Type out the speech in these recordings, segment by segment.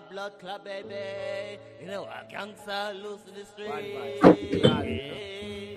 blood club, baby. You know, a gangster loose in the street.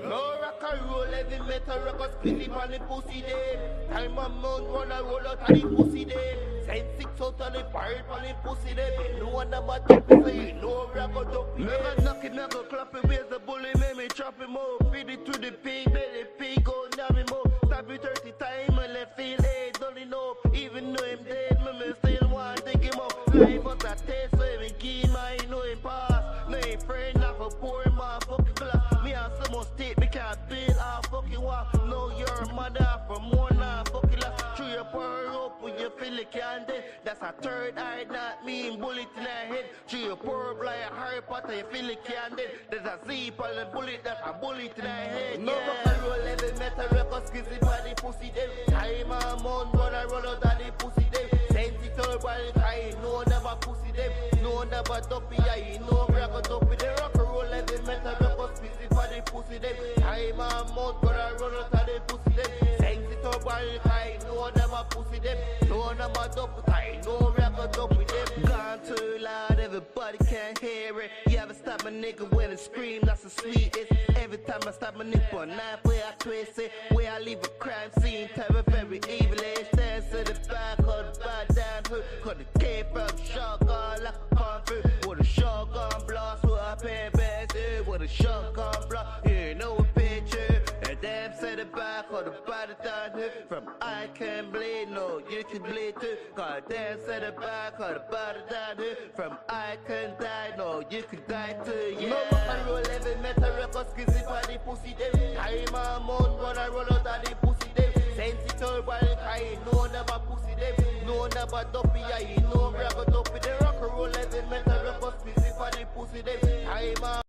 No rock and roll, heavy metal records, clip on the pussy day. Time a month, run a roll out of the pussy day. Send 6 out of the pirate on the pussy day. No one about to say, no rock or dope. Never knock it, never clap it, where's the bully, make me chop him up. Feed it to the pig, belly pig, go down him up. Stab it 30 times and let feel it, don't enough. Even though him dead, me still want to take him up. Life was a test, so him key, I know him pass. No him friend, not for poor, motherfucking glass. Me have so much tape, me can't build a fucking wall. Know your mother from one fucking last. Through your power up when you feel it can't dead. That's a third eye, not me, bullet in the head. Through your power up like a Harry Potter, you feel it can't dead. There's a zip on the bullet, that's a bullet in the head. No rock and roll, heavy metal records, kiss it by the pussy them. Time a month, run a roll out of the pussy them. Sensitive by the time, no never pussy them. No never dopey, I no rock or dopey. The rock and roll, heavy metal records, kiss it by the pussy them. Time a month, run a roll out of the pussy them. Sensitive by the time, no never pussy them. No never dopey, I no rock or dopey them. Gone too loud, everybody can't hear it. You ever stop a nigga when it scream, that's the sweetest. Every time I stop a nigga for a knife, where I twist it, where I leave a crime scene, terror very evil. Stands to the back of the bad down hood, cause it came from shotgun like a comfort. With a shotgun blast, with a pair bags, with a shotgun blast, you know a picture. And damn to the back of the body down here, from I can bleed, no, you can bleed too. Cause damn to the back of the body down here, from I can die, no, you can die too, yeah. No rock and roll, heavy metal records, kiss it by the pussy them. Time a month, run a roll out of the pussy them. Sensitive by the crying, no never pussy them. No never dopey, I no grab a dopey. The rock and roll, heavy metal records, kiss it by the pussy them. Time a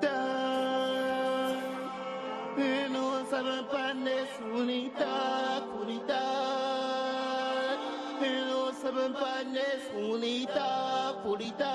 time, you know seven pandes, unita, unita. You know seven pandes, unita, unita.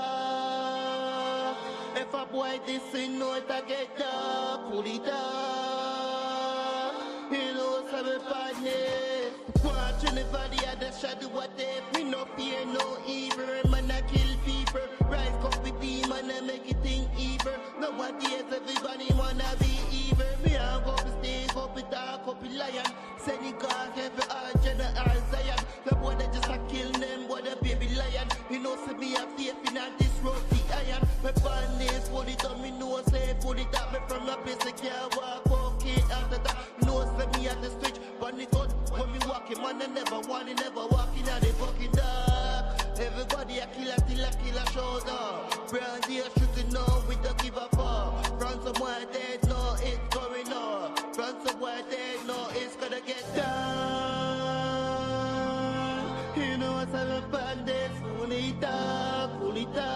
If a boy this in no it a get dark, put it dark. You know seven partners. Watch anybody at the shadow what they me no fear no evil. Man I kill people. Rise up with demon and make it think evil. Nowadays everybody wanna be evil. Me I go to stay up with dark up with lion. Senegal every agenda and Zion. The boy that just a kill them boy the baby lion. You know see me a faith in this road the iron. My partners put it on me know say put it up me from a place I can't walk it after that. No say me at the switch but it out when me walking man I never want it never walking at the fucking dark. Everybody a killer till a killer shoulder. Brand here shooting now we don't give a fuck. From somewhere dead no it's going on. From somewhere dead no it's gonna get done. You know what's seven bandits unita, unita.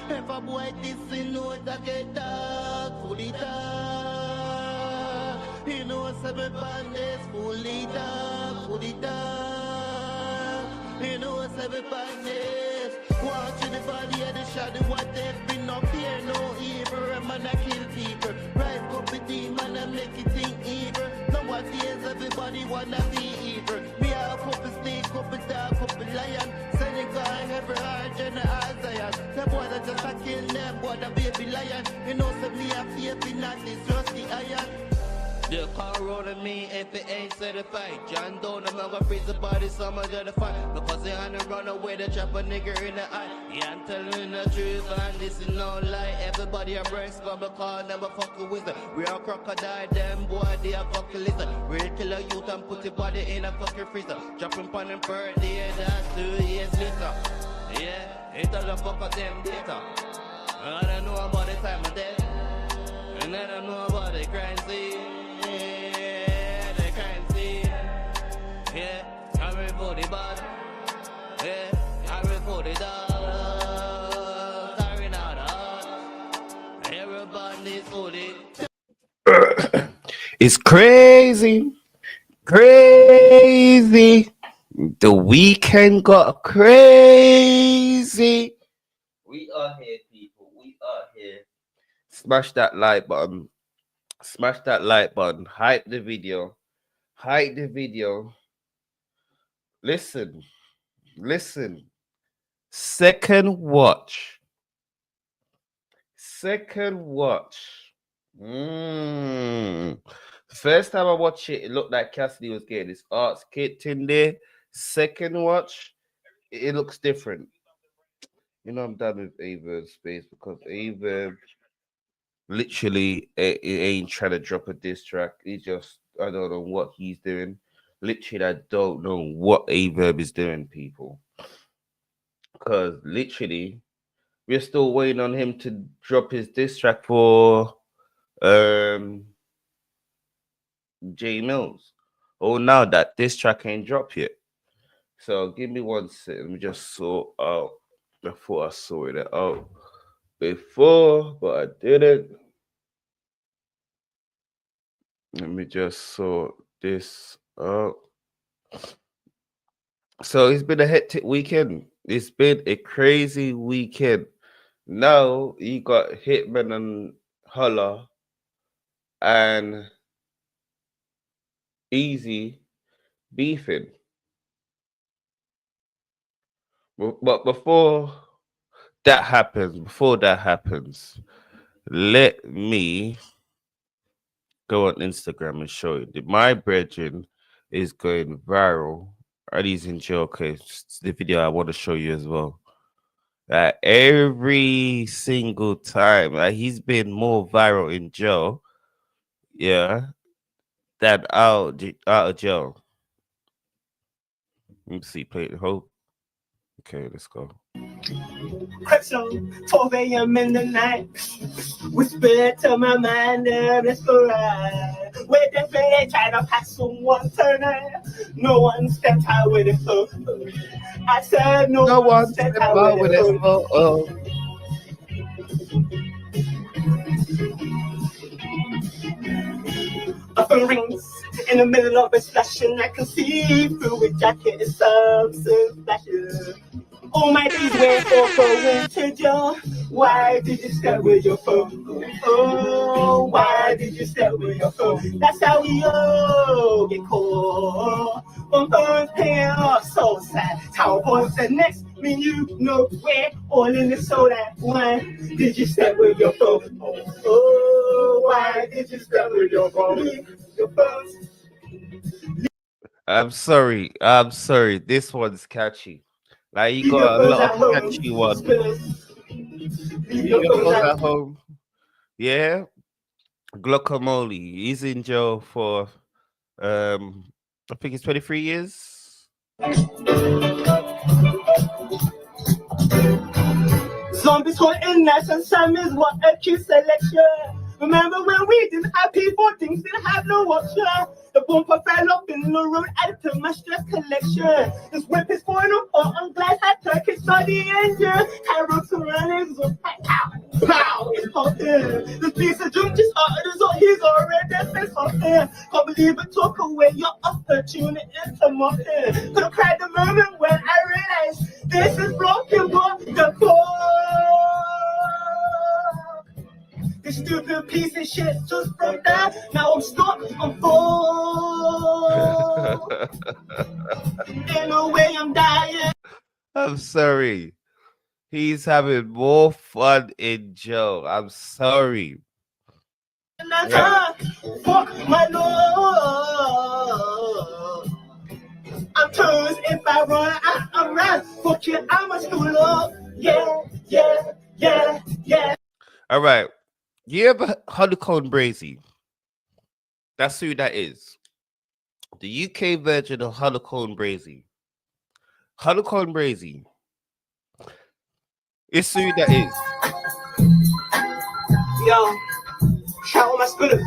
If a boy this in no it a get dark, unita. You know seven bandits fully dark, unita. You know seven bandits. Watching the body of the shadow what they've been no fear no evil. A man I kill people. Rise up with demon and make it think evil. Nowadays everybody wanna be evil. Me a couple snake, couple dog, couple lion. Senegal every heart and Isaiah. The boy that just a kill them, boy the baby lion. You know some me a faith in that is just the iron. The car rolling me if it ain't certified. John Doe, I'm gonna freeze the body, so I'm gonna fight. Because they wanna run away, they trap a nigga in the eye. Yeah, I'm telling the truth, and this is no lie. Everybody a brace, but because never fucking with it. We are crocodile, them boy, they are fucking lizard. Real killer youth and put your body in a fucking freezer. Dropping pan and bird, yeah, that's 2 years later. Yeah, it's all the fuck of them data. I don't know about the time of death. And I don't know about the crime scene. Yeah, they can't see. Yeah, I'm ready for the bad. Yeah, I'm ready for the dog. Carrying out the heart. Everybody's fully. It's crazy. Crazy. The weekend got crazy. We are here, people. We are here. Smash that like button. Smash that like button. Hype the video. Hype the video. Listen. Second watch. First time I watched it, it looked like Cassidy was getting his arts kicked in there. Second watch, it looks different. You know, I'm done with Ava's space because Ava literally it ain't trying to drop a diss track. He just, I don't know what he's doing. Literally, I don't know what Averb is doing, people. Because literally, we're still waiting on him to drop his diss track for J Mills. Oh, now that this track ain't dropped yet. So give me 1 second. Let me just sort out. I thought I sorted it out before, but I didn't. Let me just sort this out. So it's been a hectic weekend. It's been a crazy weekend. Now you got Hitman and Holla and Easy beefing. But before that happens, let me go on Instagram and show you that my brethren is going viral. And he's in jail. Okay, it's the video I want to show you as well. Every single time, he's been more viral in jail, yeah, than out of jail. Let me see. Play the whole. Okay, let's go. So 12 a.m. in the night, whisper to my mind, let's go ride. Wait, they try to pass someone tonight. No one stepped out with it. I said no one stepped out with it. A phone rings in the middle of a splashing. I can see through a jacket. It's something flashes. Oh my days, wherefore going to jail? Why did you step with your phone? Oh, why did you step with your phone? That's how we all get caught. One phone's paying off, so sad. How was the next? Mean you know where? All in the soda. Why did you step with your phone? Oh, why did you step with your phone? Your phone. I'm sorry. This one's catchy. Like you got a lot of catchy ones. Leave your phones at home. Yeah. Guacamole. He's in jail for I think it's 23 years. Zombies hunting nice and Sam is what a cute selection. Remember when we didn't have people, things didn't have no option. The bumper fell up in the road, added to my stress collection. This whip is falling apart on glass, I took it, saw the engine. Carrots and runnings, pow, pow, it's popping. This piece of junk just uttered, so he's already been something. Can't believe it took away your opportunity to muffin. Could've cried the moment when I realized this is broken, but the core. This stupid piece of shit just broke down. Now I'm stuck, I'm full. In a way, I'm dying. I'm sorry. He's having more fun in jail. I'm sorry. Yeah. Fuck my lord. I'm toast if I run, I'm right. Fuck you, I'm a stool up. Yeah. All right. You ever Honeycomb Brazy? That's who that is. The UK version of Honeycomb Brazy. Honeycomb Brazy. It's who that is. Yo, shout out my spitter.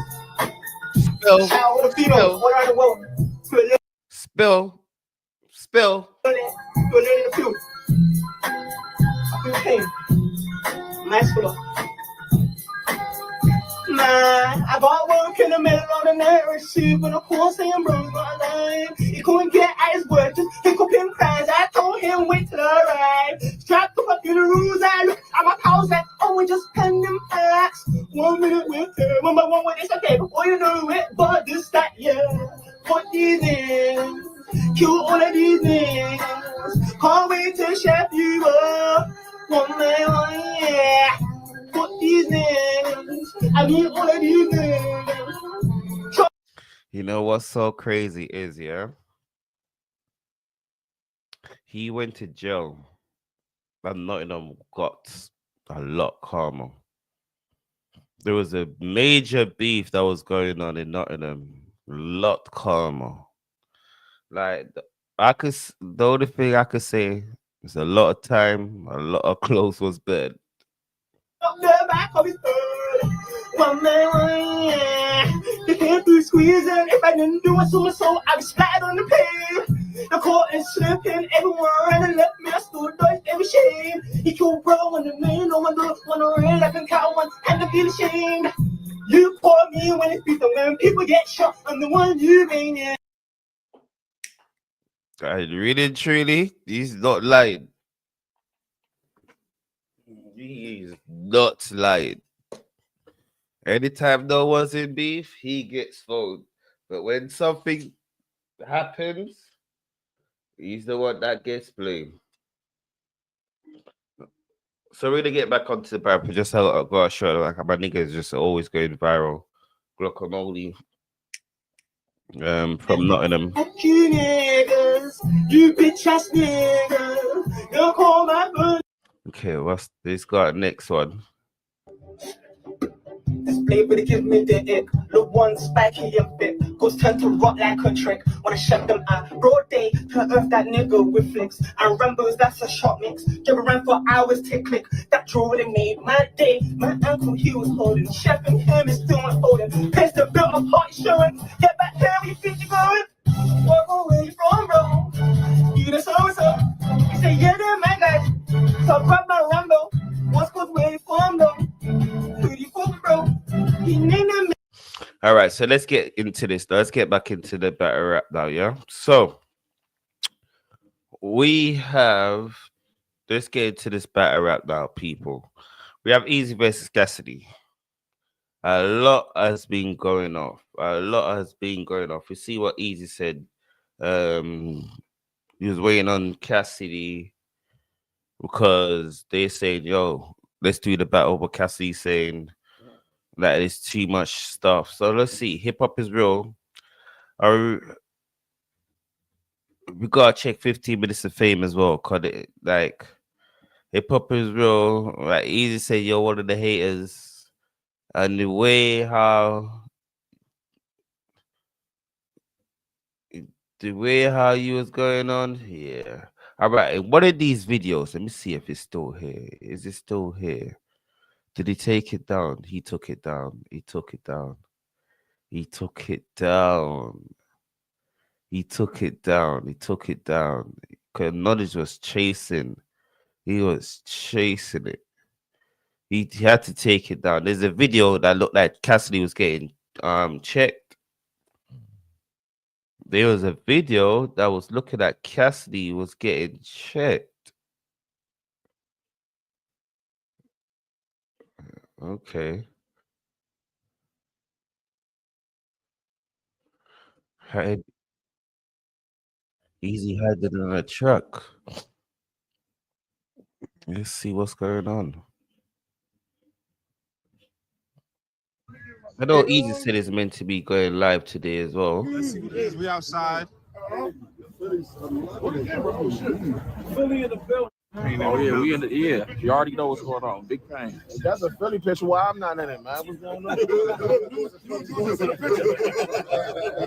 Spill. Shout out the female. What are the world? Spill. Spill it in the pew. I feel pain. Nice for Man, I got work in the middle of the night, receiving a call saying bro's not lying. He couldn't get at his work, just hiccuping cries. I told him wait till I arrive. Strapped up in the rules, I look at my house like, oh, we just pending facts. 1 minute with her, 1 by 1 with this, okay, before you know it, but this, that, yeah. Put these in, kill all of these names. Can't wait to chef you. up one by one, yeah. Fuck these niggas. I mean all of these niggas. You know what's so crazy is, yeah? He went to jail and Nottingham got a lot calmer. There was a major beef that was going on in Nottingham, a lot calmer. Like the only thing I could say is a lot of time, a lot of clothes was burned. Up the back of his head. One by one, yeah. The can't be squeezing. If I didn't do it so I'd be splattered on the pave. The court is slipping everywhere and left me. I stood there every shame. He killed bro on the main. No one don't wanna rain like a cow one and to feel ashamed. You call me when it's beat when people get shot. I'm the one you bring in. I really truly, he's not lying. He's not lying. Anytime no one's in beef, he gets phoned. But when something happens, he's the one that gets blamed. So we're gonna get back onto the barrel. Just how I got a show like my nigga is just always going viral. Guacamole. From Nottingham. You niggas, you bitch ass niggas, don't call my phone. Okay, what's this got next one? Display but it gives me the ick. Look one spiky and fit. Goes turn to rot like a trick. Wanna shut them out. Broad day to earth that nigga with flicks. And Rambos, that's a shot mix. Give around for hours to click. That draw really made my day. My ankle he was holding. Chef and him is still unfolding. Pissed to build my heart insurance. Get back here where you think you're going. Walk away from bro. You the so-so. You say yeah they're my guys. So grab my Rambo. What's good way from them? All right, so let's get into this. Let's get back into the battle rap now, yeah? So let's get into this battle rap now, people. We have Easy versus Cassidy. A lot has been going off. We see what Easy said. He was waiting on Cassidy because they saying, yo, let's do the battle, but Cassidy saying that it's too much stuff. So let's see. Hip hop is real. We gotta check 15 minutes of fame as well. Cause it like hip hop is real. Like Easy say you're one of the haters. And the way how you was going on, yeah. All right, in one of these videos, let me see if it's still here. Is it still here? Did he take it down? He took it down. He took it down. He took it down. He took it down. He took it down. Because Knowledge was chasing. He was chasing it. He had to take it down. There's a video that looked like Cassidy was getting checked. There was a video that was looking at Cassidy was getting checked. Okay. Easy had it in a truck. Let's see what's going on. I know Easy said it's meant to be going live today as well. Let's see who it is. We outside. Philly in the building. Oh yeah, we in the You already know what's going on. Big pain. That's a Philly picture. Why I'm not in it, man? What's going on?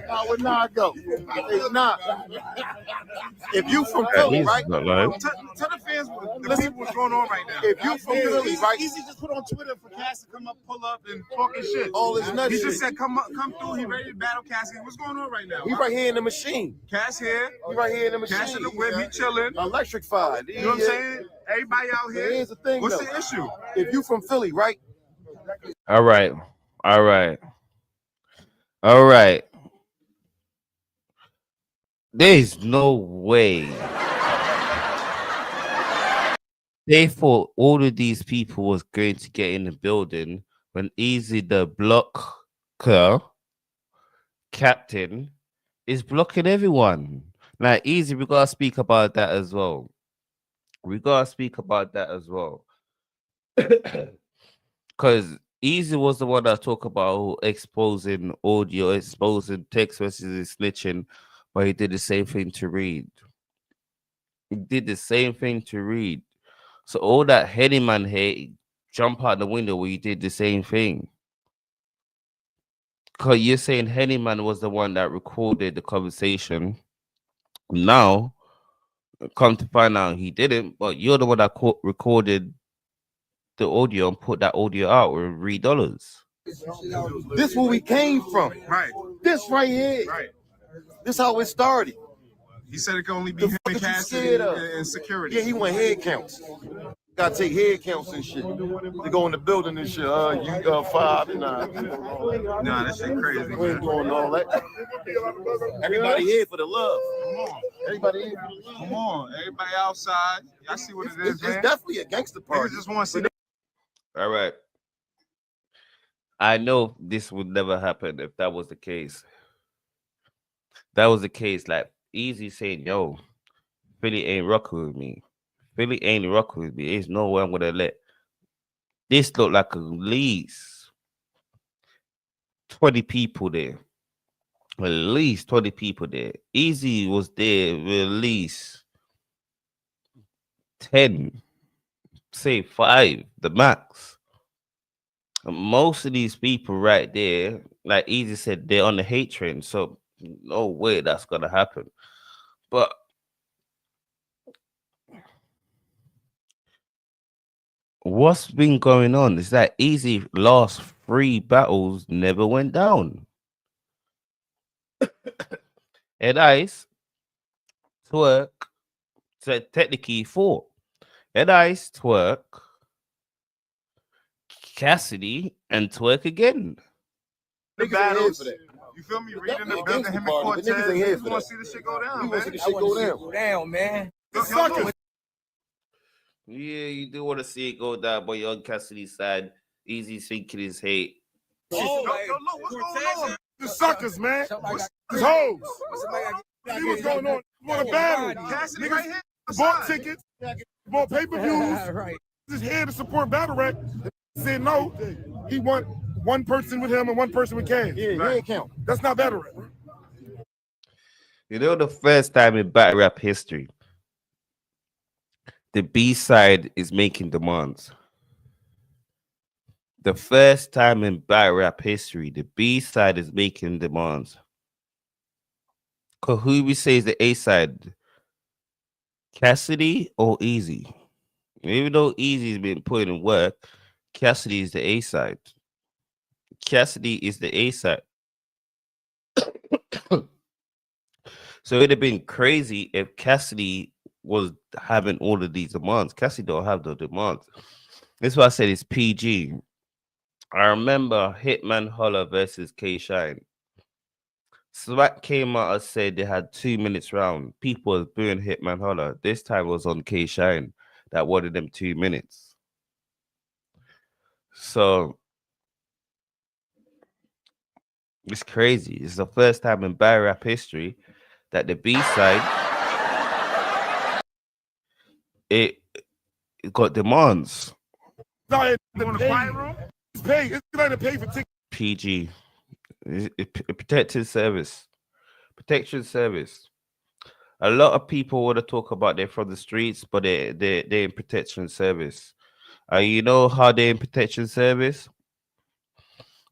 Nah, where nah go? It's not. If you from Philly, right? Tell the fans the people what's going on right now. If you from Philly, right? Easy just put on Twitter for Cass to come up, pull up, and talking shit. All this nuts. He just said come through. He ready to battle Cassidy. What's going on right now? He right here in the machine. Cass here. He right here in the machine. Cass in the whip. He chilling. Electrified. You know what I'm saying? Everybody out here. Here's the thing. What's though. the issue? If you from Philly, right? All right. All right. All right. There's no way. They thought all of these people was going to get in the building when Easy the blocker captain is blocking everyone. Like Easy, we gotta speak about that as well. We gotta speak about that as well. Because Easy was the one that talked about exposing audio, exposing text messages, snitching, but he did the same thing to Reed. He did the same thing to Reed. So all that heady man hate, jump out the window where you did the same thing. Because you're saying Henny Man was the one that recorded the conversation. Now, come to find out he didn't, but you're the one that recorded the audio and put that audio out with $3. This where we came from. Right. This right here. Right. This how it started. He said it can only be him and Cassidy and security. Yeah, he went head counts. Gotta take head counts and shit. To go in the building and shit. You 5 and 9. Nah, that shit crazy. We ain't doing all that. Everybody here for the love. Come on. Everybody here for the love. Come on. Everybody outside. Y'all see what it is, It's man. definitely a gangster party. Niggas just want to see the All right. I know this would never happen if that was the case. That was the case. Like Easy saying, yo, Philly ain't rocking with me. Philly ain't rocking with me. There's no way I'm gonna let this look like at least 20 people there. At least 20 people there. Easy was there with at least 10, say 5, the max. And most of these people right there, like Easy said, they're on the hate train. So no way that's gonna happen. But what's been going on is that Easy last 3 battles never went down. Ed Ice, Twerk, so technically 4. Ed Ice, Twerk, Cassidy, and Twerk again. the Niggas ain't here battles. for that. You feel me? Reading Definitely the a building, gangster him and party, but Cortez. niggas ain't here We for want that. to see this shit go We down, want to see man. this shit go down. Down, man. Yo, look, Yeah, you do want to see it go down, but you're on Cassidy's side. Easy thinking is hate. look, what's going on? The suckers, man. These hoes. See what's going on. You want a battle? Cassidy right here. Bought tickets, bought pay-per-views, Right. just here to support Battle Rap. Said no, he want one person with him and one person with Cash. Yeah, head count. That's not Battle Rap. You know, the first time in battle rap history, the B side is making demands. The first time in battle rap history, the B side is making demands. Cause who we say is the A side? Cassidy or Easy? Even though Easy's been putting in work, Cassidy is the A side. Cassidy is the A side. So it'd have been crazy if Cassidy was having all of these demands. Cassidy don't have the demands. That's why I said it's PG. I remember Hitman Holler versus K Shine. Smack came out and said they had 2 minutes round. People was booing Hitman Holler. This time it was on K Shine that wanted them 2 minutes. So it's crazy. It's the first time in battle rap history that the B side it got demands. You want to fight room? It's paid. It's going to pay for tickets. PG. Protected service. Protection service. A lot of people want to talk about they're from the streets, but they're in protection service. You know how they're in protection service?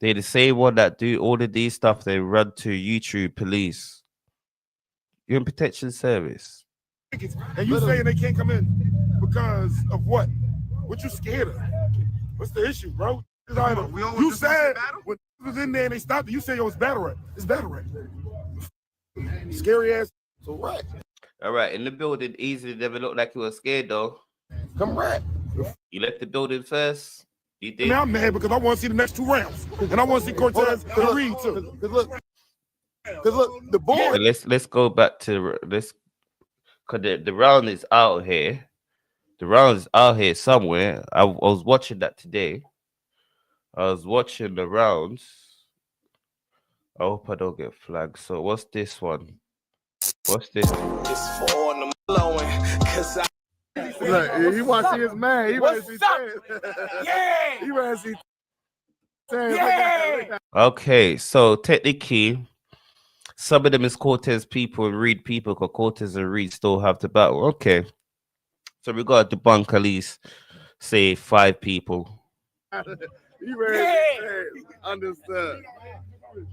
They're the same one that do all of these stuff. They run to YouTube police. You're in protection service. And you saying they can't come in because of what? What you scared of? What's the issue, bro? It's either, you said when it was in there and they stopped it, you say, yo, it's battle rap. It's battle rap. Scary ass. So what? All right, in the building, Easy never looked like he was scared though. Come rap. You left the building first. You did. Now I'm mad because I want to see the next 2 rounds. And I want to see Cortez and Reed too. Because look, the board. Yeah, let's go back to this because the round is out here. The round is out here somewhere. I was watching that today. I was watching the rounds. I hope I don't get flagged. So what's this one? What's this? It's for all them blowing, cause I Look, he want to see his man. He want to see Taz. Yeah. He want to see Taz. Yeah. Okay, so technically, some of them is Cortez people and Reed people, because Cortez and Reed still have the battle. Okay, so we got to debunk at least, say, 5 people. He ready to Taz. Understood.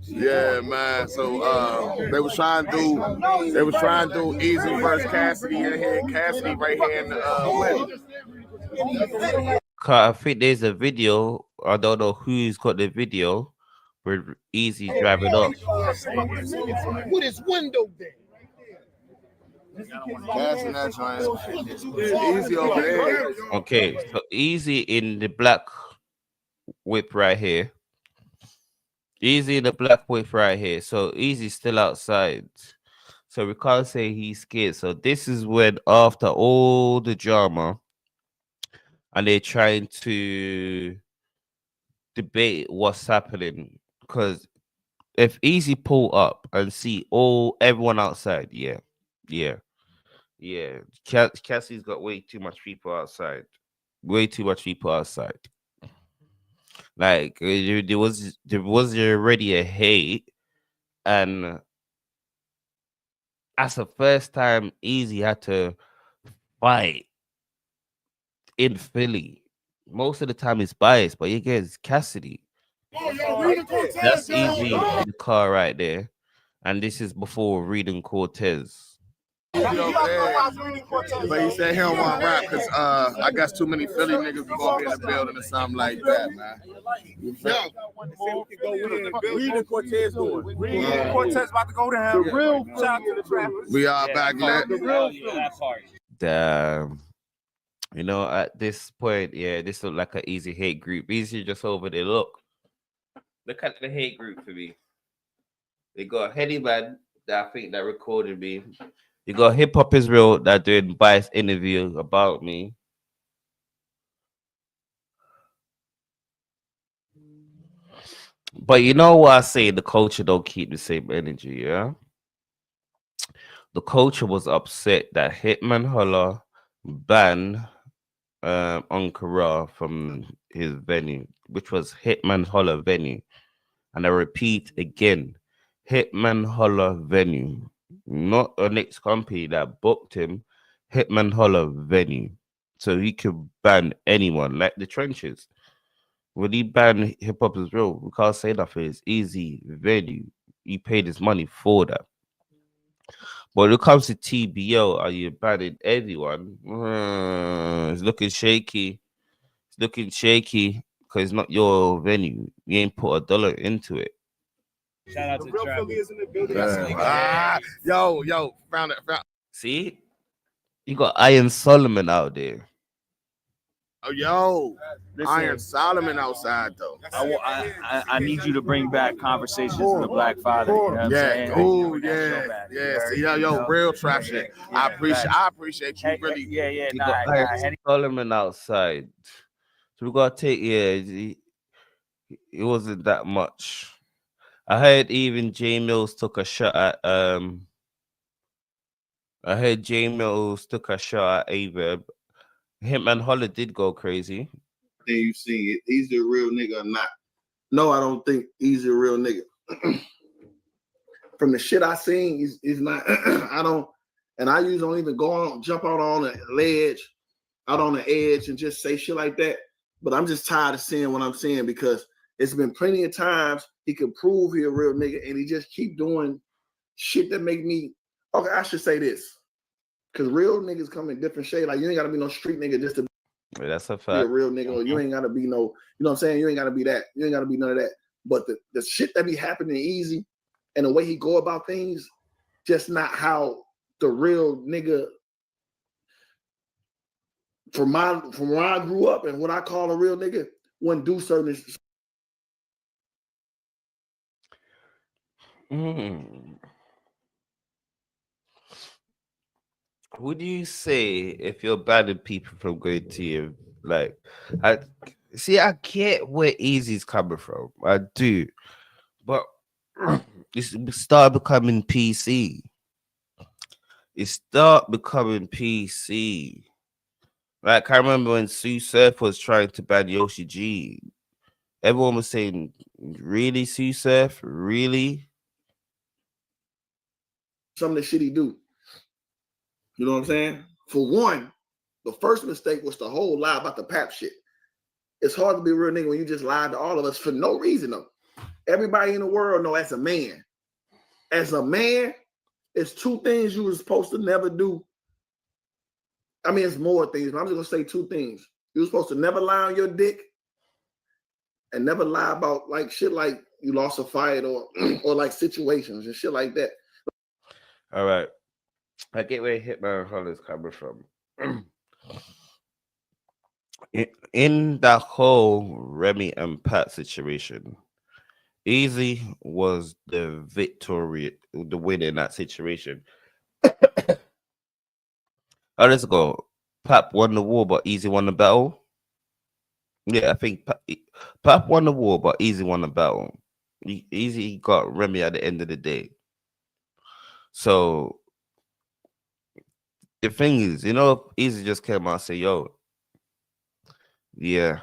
Yeah, man. So they was trying to do Easy versus Cassidy in here. Cassidy right here in the win. I think there's a video. I don't know who's got the video where Easy driving up. With his window there. Passing that joint. Easy over there. Okay, so Easy in the black whip right here. Easy in the black whip right here. So Easy still outside. So we can't say he's scared. So this is when, after all the drama, and they're trying to debate what's happening. Because if Easy pull up and see everyone outside, yeah. Cassie's got way too much people outside. Way too much people outside. Like there was already a hate, and that's the first time Easy had to fight in Philly. Most of the time it's biased, but you get Cassidy. That's Easy in the car right there. And this is before reading Cortez. But he said he don't want to rap because I guess too many Philly niggas go up in the building or something like that, man. Reading Cortez doing. Reading Cortez about to go down. Shout out to the trappers. We are back lit. Damn. You know, at this point, yeah, this look like an Easy hate group. Easy just over there. Look at the hate group for me. They got Henny Man that I think that recorded me. You got Hip Hop Israel that doing biased interview about me. But you know what I say? The culture don't keep the same energy, yeah? The culture was upset that Hitman Holla banned Ankara from his venue, which was Hitman Holla venue. And I repeat again, Hitman Holla venue. Not a next company that booked him, Hitman Holla venue. So he could ban anyone, like the trenches. When he banned Hip Hop is Real, we can't say nothing. It's Easy venue. He paid his money for that. But when it comes to TBO, are you banning everyone? It's looking shaky. It's looking shaky because it's not your venue. You ain't put $1 into it. Shout out to Travis. Yo, found it. See? You got Iron Solomon out there. Oh, yo, Iron Solomon outside though. I need you to bring back conversations with the Black Father. You know what I'm saying? Oh yeah. See, yo, real trap shit. I appreciate you really. You got Iron Solomon outside. So we gotta take it wasn't that much. I heard even J Mills took a shot at Averb. Him and Holla did go crazy. Then you see it. He's a real nigga or not? No, I don't think he's a real nigga. From the shit I seen, he's not. I don't, and I usually don't even go on, jump out on the ledge, out on the edge, and just say shit like that. But I'm just tired of seeing what I'm seeing because it's been plenty of times he could prove he a real nigga, and he just keep doing shit that make me. Okay, I should say this. Because real niggas come in different shades. Like, you ain't got to be no street nigga just to That's a be fact. a real nigga. Or you ain't got to be no, you know what I'm saying? You ain't got to be that. You ain't got to be none of that. But the shit that be happening Easy and the way he go about things, just not how the real nigga from where I grew up and what I call a real nigga wouldn't do certain. Would you say if you're banning people from going to you, like, I get where Easy's coming from. I do. But it's start becoming PC. It start becoming PC. Like I remember when Sue Surf was trying to ban Yoshi G. Everyone was saying, "Really, Sue Surf? Really?" Some of the shit he do. You know what I'm saying? For one, the first mistake was the whole lie about the pap shit. It's hard to be a real nigga when you just lied to all of us for no reason though. Everybody in the world know as a man. As a man, it's two things you were supposed to never do. I mean, it's more things, but I'm just gonna say two things. You were supposed to never lie on your dick and never lie about like shit like you lost a fight or or like situations and shit like that. All right, I get where Hitman Holler's coming from. In that whole Remy and Pat situation, Easy was the victory, the winner in that situation. Oh, let's go. Pap won the war, but Easy won the battle. Yeah, I think Pap won the war, but Easy won the battle. Easy got Remy at the end of the day. So the thing is, Easy just came out and say, "Yo, yeah,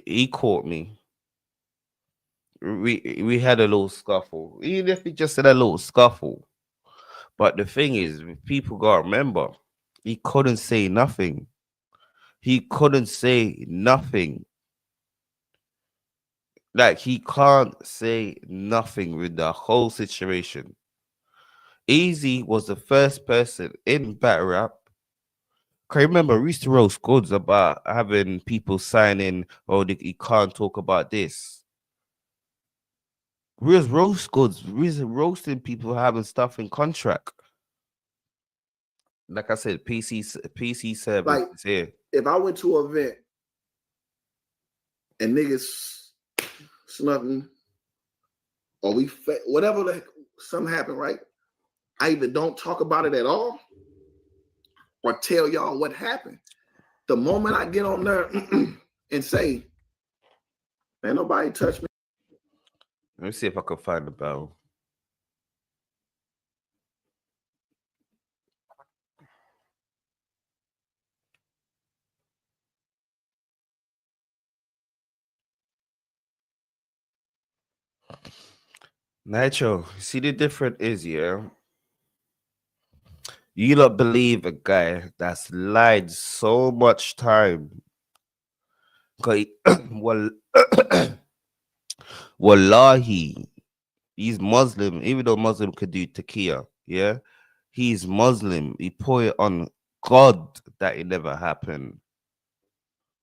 he caught me. We had a little scuffle. Even if he just said a little scuffle, but the thing is, people gotta remember, he couldn't say nothing. He couldn't say nothing. Like he can't say nothing with the whole situation. Easy was the first person in battle rap. Can you remember we used to roast goods about having people signing, oh, you can't talk about this. We was roast goods. We was roasting people having stuff in contract. Like I said, PC service Like is here. if I went to an event and niggas snuffing or whatever the heck, something happened, right? I either don't talk about it at all or tell y'all what happened. The moment I get on there and say, ain't nobody touch me. Let me see if I can find the bell. Nitro, see the difference is, yeah? You don't believe a guy that's lied so much time. Well, wallahi, he's Muslim, even though Muslim could do taqiyya, yeah? He's Muslim. He put it on God that it never happened.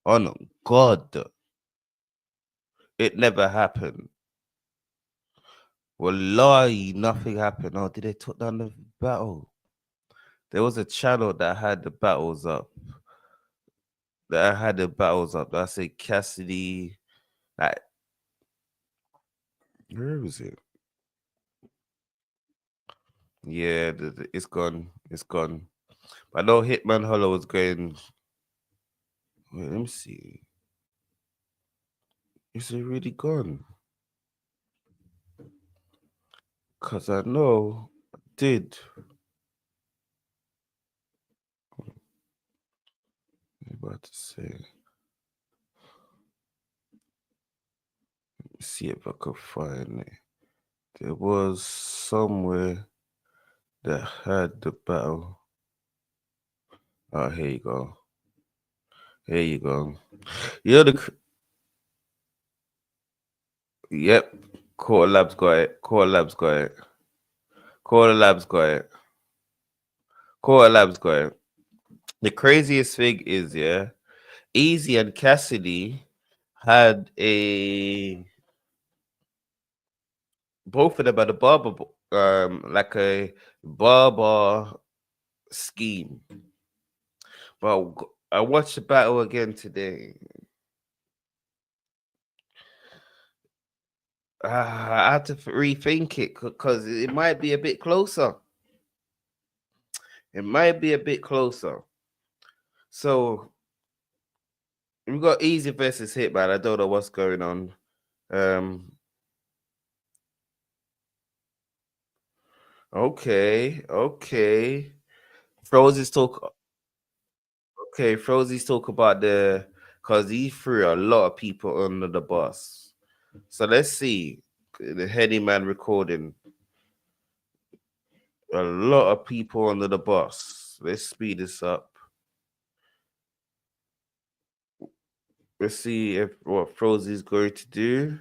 On God, it never happened. Wallahi, nothing happened. Oh, did they took down the battle? There was a channel that had the battles up. I say Cassidy. Like, where was it? Yeah, it's gone. It's gone. I know Hitman Hollow was going. Wait, let me see. Is it really gone? Because I know I did. I'm about to say. Let me see if I could find it. There was somewhere that had the battle. Oh, here you go. Here you go. You're the. Yep. Quarter Labs got it. Quarter Labs got it. Quarter Labs got it. Quarter Labs got it. The craziest thing is, yeah, Easy and Cassidy had both of them had a barber, like a barber scheme. But I watched the battle again today. I had to rethink it because it might be a bit closer. It might be a bit closer. So we got Easy versus Hitman. I don't know what's going on. Okay. Froze is talk. Okay, Frozy's talk about because he threw a lot of people under the bus. So let's see the Heady Man recording. A lot of people under the bus. Let's speed this up. Let's see if what Frozy's going to do.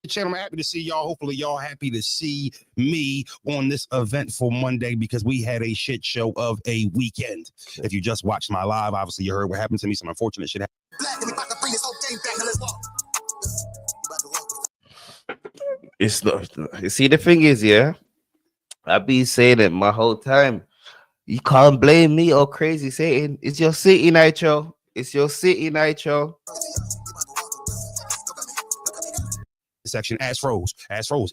Channel, I'm happy to see y'all. Hopefully, y'all happy to see me on this eventful Monday because we had a shit show of a weekend. If you just watched my live, obviously you heard what happened to me. Some unfortunate shit happened. It's not. You see, the thing is, yeah, I be saying it my whole time. You can't blame me or crazy Satan. It's your city, Nitro. It's your city, Nitro. Section as froze.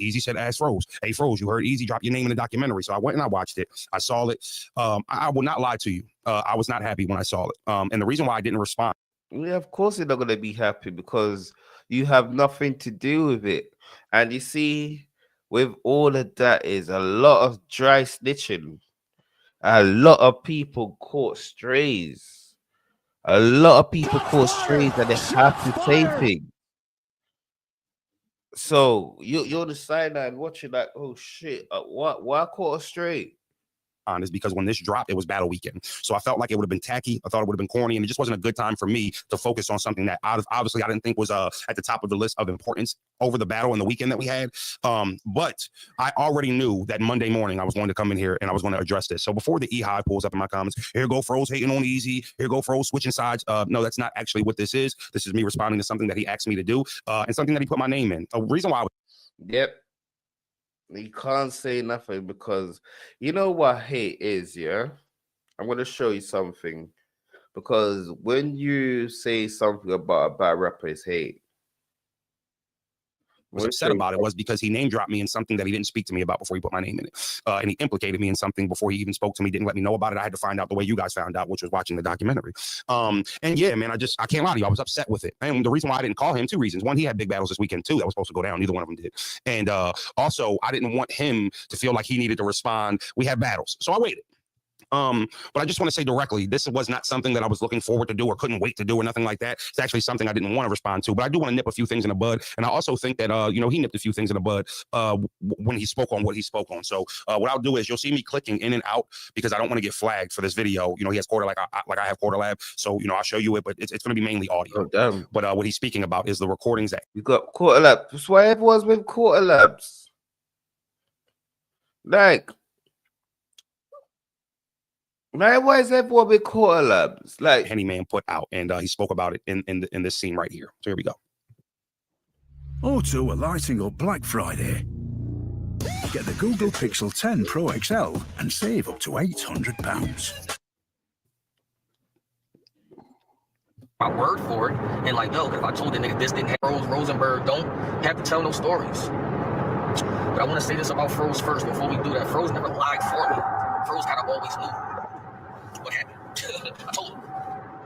Easy said as froze. Hey, froze, you heard Easy drop your name in the documentary. So I went and I watched it. I saw it. I will not lie to you. I was not happy when I saw it. And the reason why I didn't respond. Yeah, of course you're not gonna be happy because you have nothing to do with it. And you see, with all of that is a lot of dry snitching. A lot of people caught strays. A lot of people caught strays and they have to say things. So you're on the sideline watching like, oh shit, what? Why caught a stray? Is because when this dropped, it was battle weekend. So I felt like it would have been tacky. I thought it would have been corny, and it just wasn't a good time for me to focus on something that obviously I didn't think was at the top of the list of importance over the battle and the weekend that we had. But I already knew that Monday morning I was going to come in here and I was going to address this. So before the E-High pulls up in my comments, here go Froze hating on Easy, here go Froze switching sides. No, that's not actually what this is. This is me responding to something that he asked me to do and something that he put my name in. A reason why Yep. You can't say nothing because you know what hate is, yeah? I'm going to show you something. Because when you say something about a bad rapper, it's hate. was upset about it was because he name dropped me in something that he didn't speak to me about before he put my name in it. And he implicated me in something before he even spoke to me, didn't let me know about it. I had to find out the way you guys found out, which was watching the documentary. And yeah, man, I can't lie to you. I was upset with it. And the reason why I didn't call him, two reasons. One, he had big battles this weekend too that was supposed to go down. Neither one of them did. And also, I didn't want him to feel like he needed to respond. We had battles. So I waited. But I just want to say directly, this was not something that I was looking forward to do or couldn't wait to do or nothing like that. It's actually something I didn't want to respond to, but I do want to nip a few things in the bud. And I also think that, he nipped a few things in the bud when he spoke on what he spoke on. So what I'll do is you'll see me clicking in and out because I don't want to get flagged for this video. You know, he has Quarter like I have Quarter Lab. So, I'll show you it, but it's going to be mainly audio. Oh, damn. But what he's speaking about is the recordings that you got Quarter Lab. That's why everyone's with Quarter Labs. Like, man, why is everyone with Quarter Labs? Like Henny Man put out, and he spoke about it in this scene right here. So here we go. Auto are lighting up Black Friday. Get the Google Pixel 10 Pro XL and save up to £800. My word for it, and like, yo, if I told the nigga this didn't have Rosenberg, don't have to tell no stories. But I want to say this about Froze first before we do that. Froze never lied for me. Froze kind of always knew what happened. I told him. You know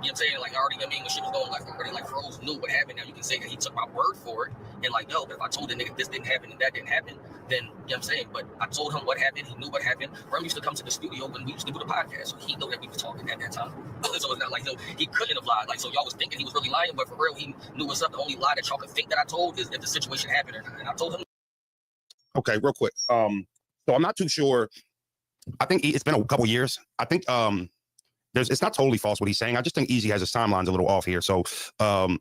what I'm saying? Like, I already, when shit was going left already, like, Froze knew what happened. Now, you can say that he took my word for it. And, like, yo, but if I told the nigga this didn't happen and that didn't happen, then, you know what I'm saying? But I told him what happened. He knew what happened. Rem used to come to the studio when we used to do the podcast. So he knew that we was talking at that time. So it's not like, he couldn't have lied. Like, so y'all was thinking he was really lying, but for real, he knew what's up. The only lie that y'all could think that I told is if the situation happened or not. And I told him. Okay, real quick. So I'm not too sure. I think it's been a couple years. I think it's not totally false what he's saying. I just think Easy has his timelines a little off here. So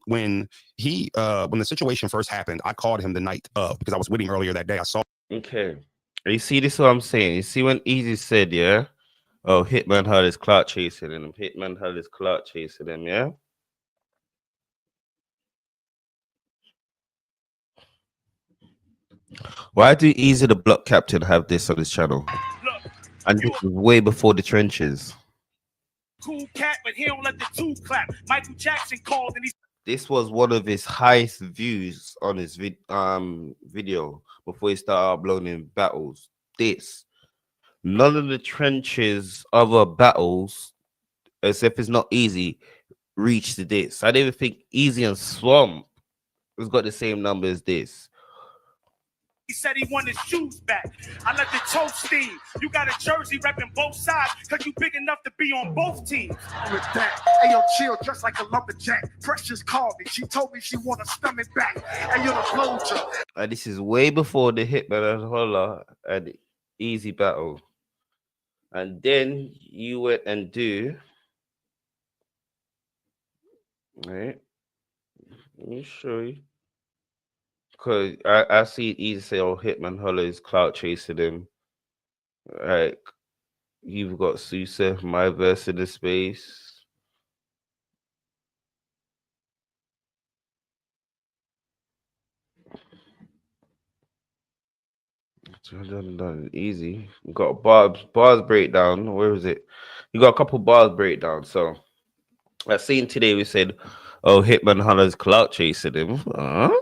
when the situation first happened, I called him the night of because I was waiting earlier that day. I saw. Okay, you see this? What I'm saying? You see when Easy said, yeah, oh, Hitman had his clout chasing him. Hitman had his clout chasing him. Yeah. Why do Easy the Block Captain have this on his channel? Look, and this was way before the trenches. Cool cat, but he don't let the two clap. Michael Jackson called and he. This was one of his highest views on his video before he started uploading battles. This, none of the trenches other battles, as if it's not Easy, reached this. I didn't even think Easy and Swamp has got the same number as this. He said he want his shoes back. I let the toe steam. You got a jersey repping both sides because you big enough to be on both teams. With that, hey yo, chill, dressed like a lumberjack. Precious called me. She told me she want a stomach back. Hey yo, the blowjob. And this is way before the Hitman and Holla and Easy battle. And then you went and do. Right. Let me show you. Because I see it easy say, oh, Hitman Holla is clout chasing him. Like, you've got Susef, my verse in the space. Done easy. You got bars breakdown. Where is it? You got a couple bars breakdown. So I seen today we said, oh, Hitman Holla's clout chasing him. Huh?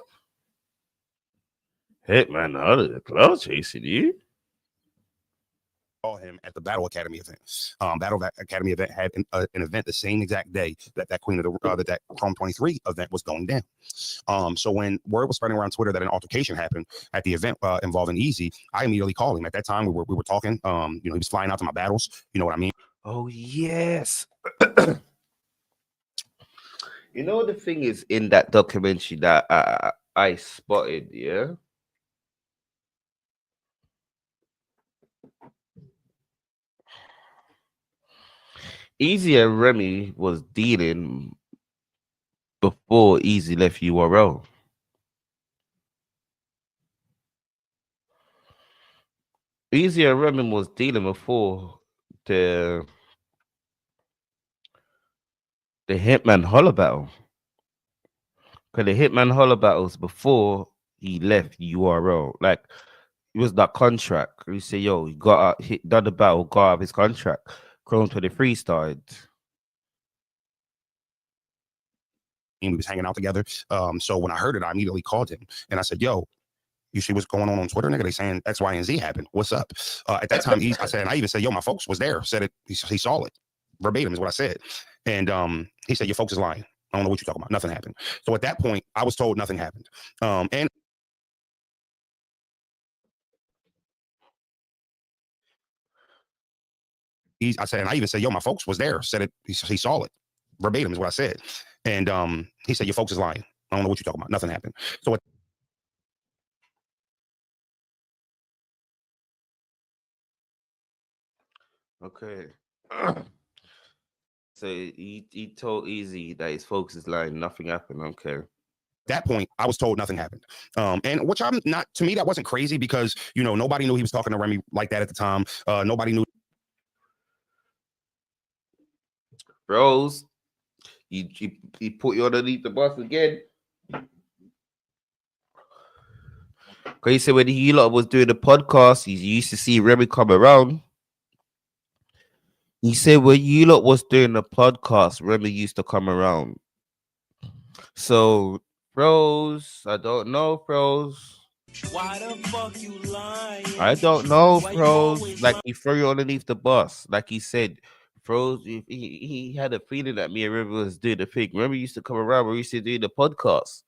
Hitman Holla's clout chasing you? Him at the Battle Academy event. Battle Academy event had an event the same exact day that Queen of the that Chrome 23 event was going down. So when word was spreading around Twitter that an altercation happened at the event involving Easy, I immediately called him. At that time, we were talking. He was flying out to my battles. You know what I mean? Oh yes. You know the thing is in that documentary that I spotted, yeah. Easy and Remy was dealing before Easy left URL. Easy and Remy was dealing before the Hitman Holla battle. Because the Hitman Holla battles before he left URL. Like, it was that contract. You say, yo, he got out, done the battle, got out of his contract. Chrome 23 started. And we was hanging out together. So when I heard it, I immediately called him and I said, yo, you see what's going on Twitter, nigga? They saying X, Y, and Z happened. What's up? At that time, I said, and I even said, yo, my folks was there. Said it. He saw it. Verbatim is what I said. And he said, your folks is lying. I don't know what you're talking about. Nothing happened. So at that point, I was told nothing happened. And I said, and I even said, yo, my folks was there. Said it. He saw it. Verbatim is what I said. And he said, your folks is lying. I don't know what you're talking about. Nothing happened. So Okay. So he told Easy that his folks is lying. Nothing happened. Okay. That point, I was told nothing happened. And which I'm not, to me, that wasn't crazy because, you know, nobody knew he was talking to Remy like that at the time. Nobody knew. Bros, he put you underneath the bus again. Because he said when he lot was doing the podcast, he used to see Remy come around. He said when you lot was doing the podcast, Remy used to come around. So, bros, I don't know, bros. Why the fuck you lying? I don't know, bros. Like he threw you underneath the bus. Like he said, bros, he had a feeling that me and Remy was doing the thing. Remy used to come around when we used to do the podcast.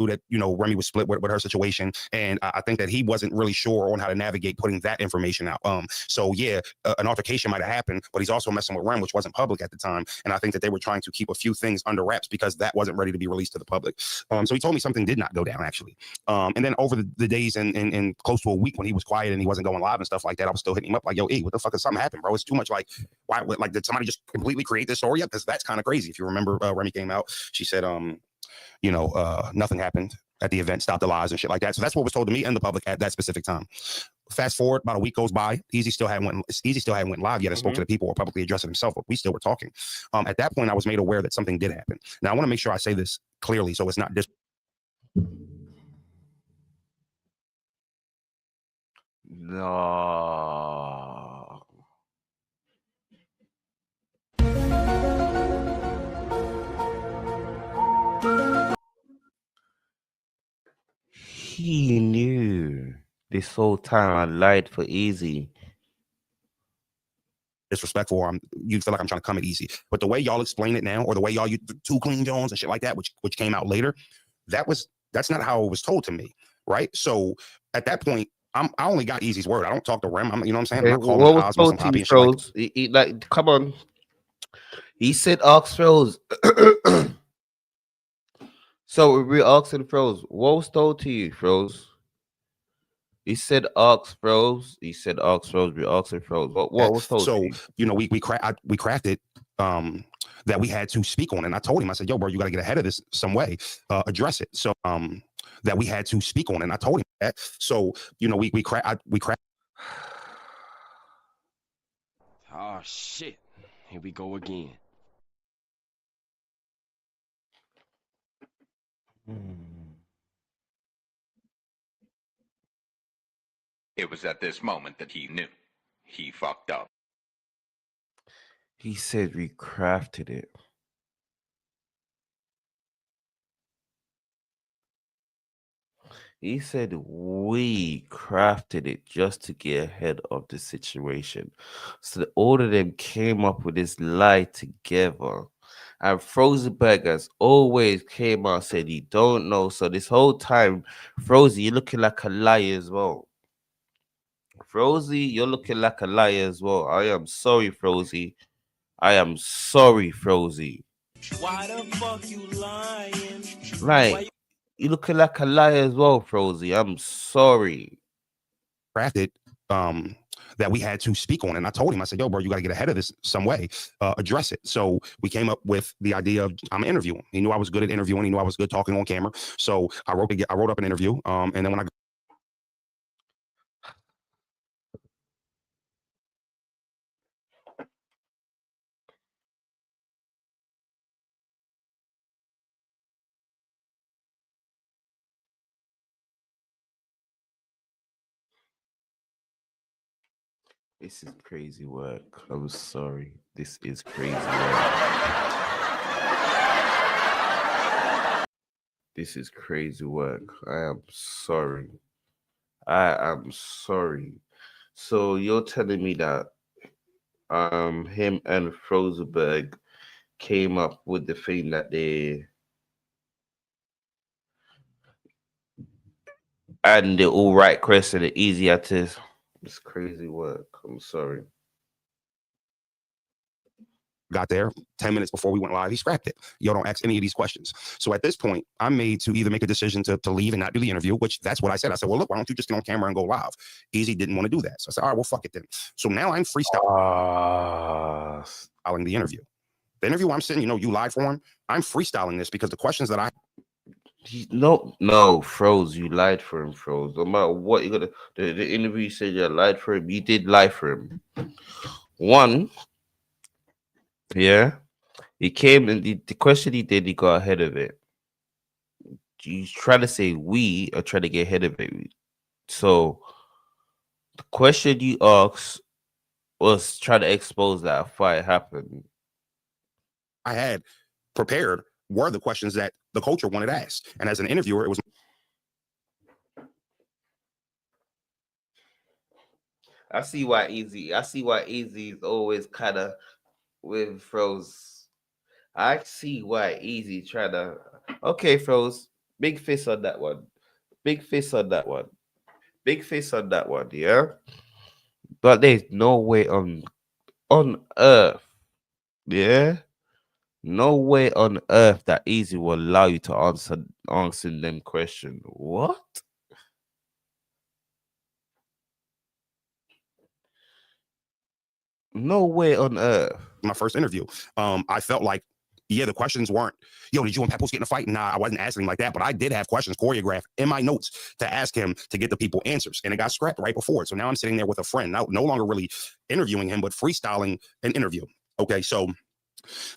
That, you know, Remy was split with her situation, and I think that he wasn't really sure on how to navigate putting that information out. So yeah, an altercation might have happened, but he's also messing with Rem, which wasn't public at the time, and I think that they were trying to keep a few things under wraps because that wasn't ready to be released to the public. So he told me something did not go down actually, and then over the days and close to a week when he was quiet and he wasn't going live and stuff like that, I was still hitting him up like, yo, what the fuck is something happened, bro? It's too much. Like, why? Like, did somebody just completely create this story? Because that's kind of crazy. If you remember, Remy came out, she said, nothing happened at the event, stop the lies and shit like that. So that's what was told to me and the public at that specific time. Fast forward, about a week goes by. Easy still hadn't went live yet and spoke to the people or publicly addressed it himself, but we still were talking. At that point, I was made aware that something did happen. Now, I want to make sure I say this clearly so it's not No. He knew this whole time I lied for Easy. disrespectful, or you feel like I'm trying to come at Easy. But the way y'all explain it now, or the way y'all use 2 Clean Jones and shit like that, which came out later, that's not how it was told to me. right? So at that point, I only got Easy's word. I don't talk to Rem. You know what I'm saying? Okay, I'm not calling what was Cosmos told and to you, Poppy and shit like Froze? Like, come on. He said, "Ask Froze." So we're asking Froze. What was told to you, Froze? He said, "Ask Froze." He said, "Ask Froze." We're asking Froze. What was told to So, you? you know, we crafted that we had to speak on. And I told him, I said, yo, bro, you got to get ahead of this some way, address it. So that we had to speak on. And I told him that. So, you know, we cracked. Oh shit. Here we go again. It was at this moment that he knew. He fucked up. He said we crafted it. He said we crafted it just to get ahead of the situation. So all of them came up with this lie together. And Frozenberg as always came out and said he don't know. So this whole time, Frozy, you're looking like a liar as well. Frozy, you're looking like a liar as well. I am sorry, Frozy. I am sorry, Frozy. Why the fuck you lying? Like, you looking like a liar as well, Frozy. I'm sorry. Crafted that we had to speak on. And I told him, I said, yo, bro, you got to get ahead of this some way, address it. So we came up with the idea of I'm interviewing. He knew I was good at interviewing. He knew I was good talking on camera. So I wrote up an interview. And then when I This is crazy work. I'm sorry. This is crazy work. This is crazy work. I am sorry. I am sorry. So you're telling me that him and Frozenberg came up with the thing that and the all right question, the easy to. It's crazy work. I'm sorry. got there 10 minutes before we went live, he scrapped it. Yo, don't ask any of these questions. So at this point, I'm made to either make a decision to leave and not do the interview, which that's what I said. I said, well, look, why don't you just get on camera and go live? Easy didn't want to do that. So I said, all right, well, fuck it then. So now I'm freestyling the interview. The interview I'm sitting, you know, you live for him. I'm freestyling this because the questions that No, Froze, you lied for him, Froze. No matter what you got the interview, you said you lied for him. You did lie for him. One, yeah, he came and the question he did, he got ahead of it. You try to say we are trying to get ahead of it. So the question you asked was trying to expose that a fight happened. I had prepared were the questions that the culture wanted asked. And as an interviewer, it was. I see why Easy is always kind of with Froze. I see why Easy trying to. Okay, Froze. Big face on that one. Big face on that one. Big face on that one. Yeah. But there's no way on earth. Yeah. No way on earth that Easy will allow you to answer them question. What? No way on earth. My first interview. I felt like, yeah, the questions weren't, yo, did you and Papoose get in a fight? Nah, I wasn't asking him like that, but I did have questions choreographed in my notes to ask him to get the people answers. And it got scrapped right before it. So now I'm sitting there with a friend, no longer really interviewing him, but freestyling an interview. Okay, so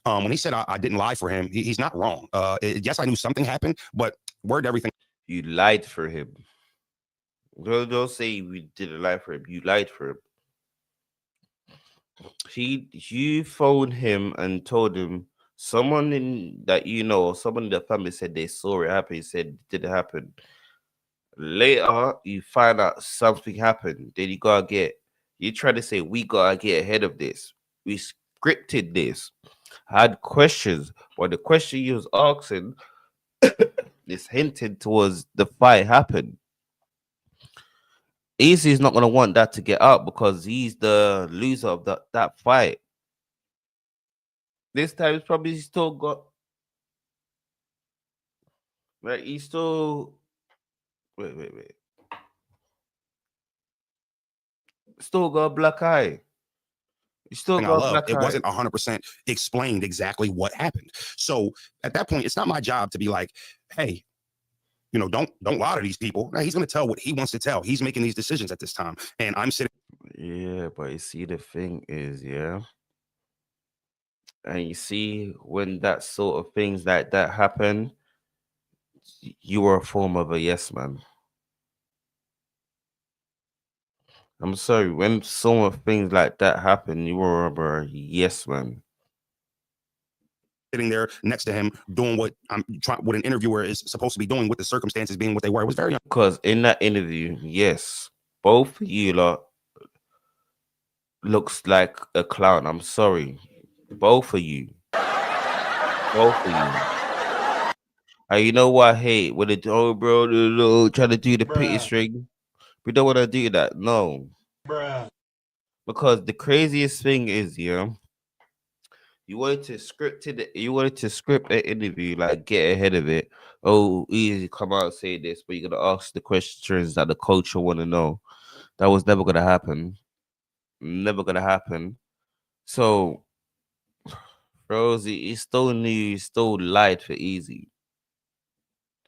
when he said I didn't lie for him, he's not wrong. Yes, I knew something happened, but word everything. You lied for him. Don't say we didn't lie for him. You lied for him. You phoned him and told him someone that you know, or someone in the family said they saw it happen. He said it didn't happen. Later, you find out something happened. Then you try to say we gotta get ahead of this. We scripted this. Had questions, but the question you was asking is hinted towards the fight happened. Easy is not gonna want that to get out because he's the loser of that fight. This time he's probably still got like he's still wait. Still got a black eye. You still I got a love. black It eye. wasn't 100% explained exactly what happened. So at that point, it's not my job to be like, hey, you know, don't lie to these people. Now, he's going to tell what he wants to tell. He's making these decisions at this time, and I'm sitting. Yeah, but you see, the thing is, yeah, and you see when that sort of things like that happen, you were a form of a yes man. I'm sorry, when some of things like that happen, you were a yes man. Sitting there next to him doing what I'm trying, what an interviewer is supposed to be doing, with the circumstances being what they were. It was very because in that interview, yes, both of you lot looks like a clown. I'm sorry, both of you, both of you. And you know what I hate when it trying to do the pity string. We don't want to do that, no. Because the craziest thing is, yeah, you wanted to script it. You wanted to script an interview, like get ahead of it. Oh, easy, come out and say this, but you're gonna ask the questions that the coach will want to know. That was never gonna happen. Never gonna happen. So, Rosie, he still knew, he still lied for Easy.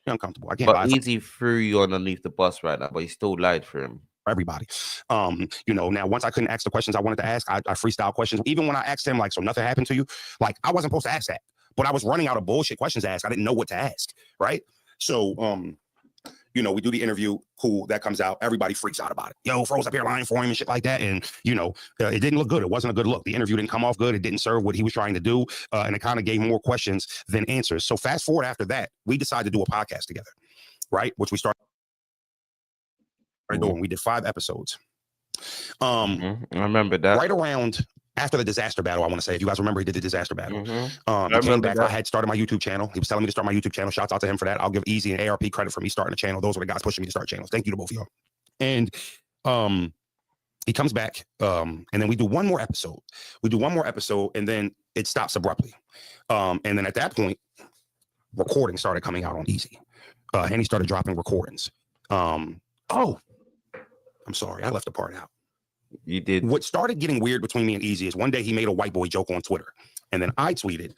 uncomfortable. I can't But lie. Easy threw you underneath the bus right now, but he still lied for him. Everybody. You know, now once I couldn't ask the questions I wanted to ask, I freestyle questions. Even when I asked him, like, so nothing happened to you, like, I wasn't supposed to ask that, but I was running out of bullshit questions to ask. I didn't know what to ask, right? So, you know, we do the interview, cool, that comes out, everybody freaks out about it. Yo, Froze up here lying for him and shit like that. And, you know, it didn't look good. It wasn't a good look. The interview didn't come off good. It didn't serve what he was trying to do. And it kind of gave more questions than answers. So fast forward after that, we decided to do a podcast together, right? Which we started doing. We did 5 episodes. I remember that. Right around after the disaster battle, I want to say, if you guys remember, he did the disaster battle. I Came back. that. I had started my YouTube channel. He was telling me to start my YouTube channel. Shouts out to him for that. I'll give Easy and ARP credit for me starting the channel. Those were the guys pushing me to start channels. Thank you to both of y'all. And he comes back, and then we do one more episode. And then it stops abruptly. And then at that point, recordings started coming out on Easy. And he started dropping recordings. Oh, I'm sorry, I left the part out. You did. What started getting weird between me and Easy is one day he made a white boy joke on Twitter. And then I tweeted,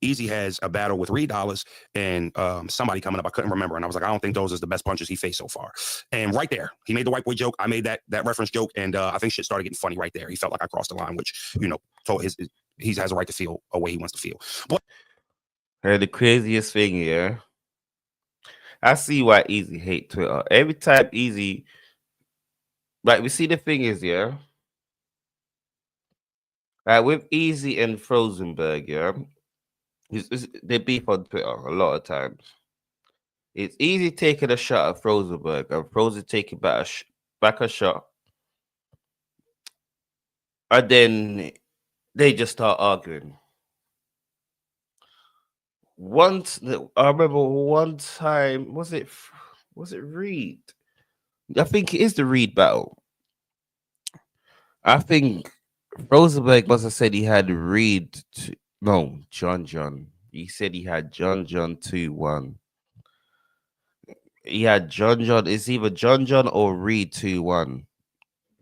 Easy has a battle with Reed Dollars and somebody coming up. I couldn't remember. And I was like, I don't think those is the best punches he faced so far. And right there, he made the white boy joke. I made that reference joke. And I think shit started getting funny right there. He felt like I crossed the line, which, you know, told he has a right to feel a way he wants to feel. But the craziest thing, yeah, I see why Easy hate Twitter. Every time Easy, like, we see the thing is, yeah, like with Easy and Frozenberg, yeah, they beef on Twitter a lot of times. It's Easy taking a shot at Frozenberg and Frozen taking back a shot, and then they just start arguing. Once, I remember one time, was it Reed? I think it is the Reed battle. I think Rosenberg must have said he had Reed. No, John. He said he had John 2-1. He had John. It's either John or Reed 2-1.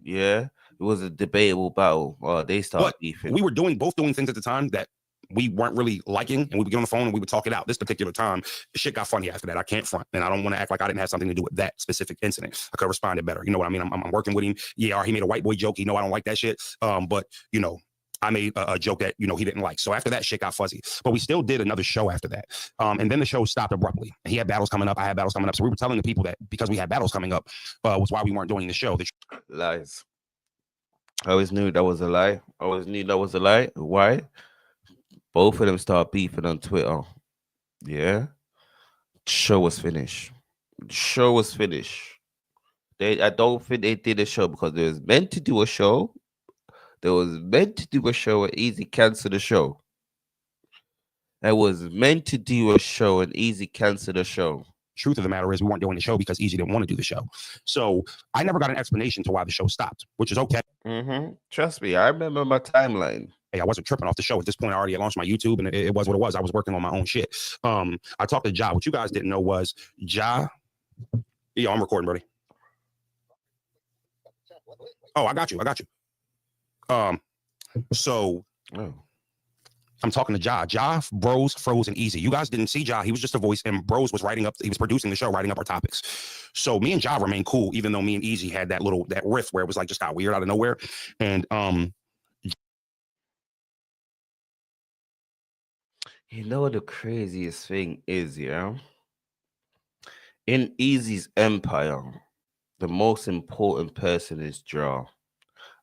Yeah, it was a debatable battle. Oh, they started beefing. We were both doing things at the time that we weren't really liking, and we would get on the phone and we would talk it out. This particular time, the shit got funny after that. I can't front, and I don't want to act like I didn't have something to do with that specific incident. I could have responded better. You know what I mean? I'm working with him. Yeah, he made a white boy joke. You know I don't like that shit. But you know, I made a joke that, you know, he didn't like. So after that, shit got fuzzy. But we still did another show after that. And then the show stopped abruptly. He had battles coming up. I had battles coming up. So we were telling the people that because we had battles coming up was why we weren't doing the show. Lies. I always knew that was a lie. Why? Both of them start beefing on Twitter. Yeah. Show was finished. I don't think they did a show because they was meant to do a show. And Easy canceled the show. It was meant to do a show and Easy canceled the show. Truth of the matter is we weren't doing the show because Easy didn't want to do the show. So I never got an explanation to why the show stopped, which is okay. Trust me, I remember my timeline. Hey, I wasn't tripping off the show. At this point, I already had launched my YouTube, and it was what it was. I was working on my own shit. I talked to Ja. What you guys didn't know was Ja. Yeah, I'm recording, buddy. Oh, I got you. So I'm talking to Ja. Ja, Bros, Froze, and Easy. You guys didn't see Ja. He was just a voice, and Bros was he was producing the show, writing up our topics. So me and Ja remained cool, even though me and Easy had that riff where it was like just got weird out of nowhere. And you know what the craziest thing is, yeah? In Easy's empire, the most important person is Ja.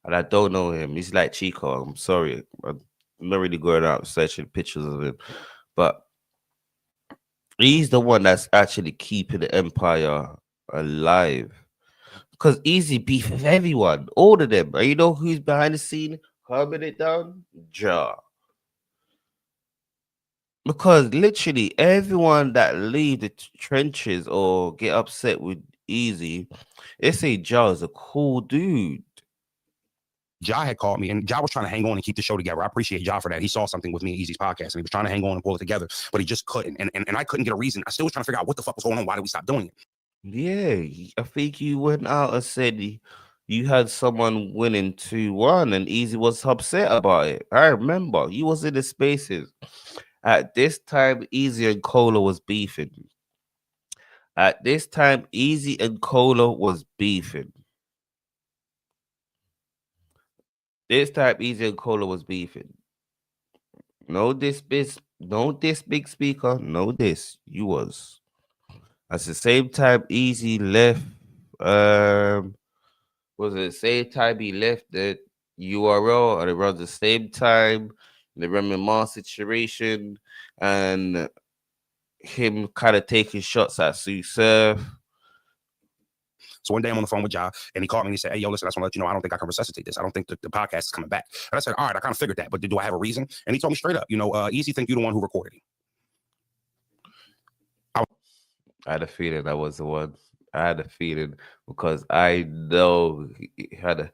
And I don't know him. He's like Chico. I'm sorry. I'm not really going out searching pictures of him. But he's the one that's actually keeping the empire alive. Because Easy beef with everyone. All of them. And you know who's behind the scene? Calming it down? Ja. Because literally everyone that leave the trenches or get upset with Easy, they say Ja is a cool dude. Ja had called me, and Ja was trying to hang on and keep the show together. I appreciate Ja for that. He saw something with me and Easy's podcast, and he was trying to hang on and pull it together, but he just couldn't. And I couldn't get a reason. I still was trying to figure out what the fuck was going on. Why did we stop doing it? Yeah, I think you went out and said you had someone winning 2-1, and Easy was upset about it. I remember you was in the spaces. At this time, Easy and Cola was beefing. At this time, Easy and Cola was beefing. This time, Easy and Cola was beefing. No this big speaker. No this. You was. At the same time, Easy left. Was it the same time he left the URL, and around the same time the Remy Ma situation and him kind of taking shots at Sue Surf. So one day I'm on the phone with Ja, and he called me and he said, "Hey, yo, listen, I just want to let you know I don't think I can resuscitate this. I don't think the podcast is coming back." And I said, "All right, I kind of figured that, but do I have a reason?" And he told me straight up, Easy think you're the one who recorded him. I had a feeling that was the one. I had a feeling because I know he had a.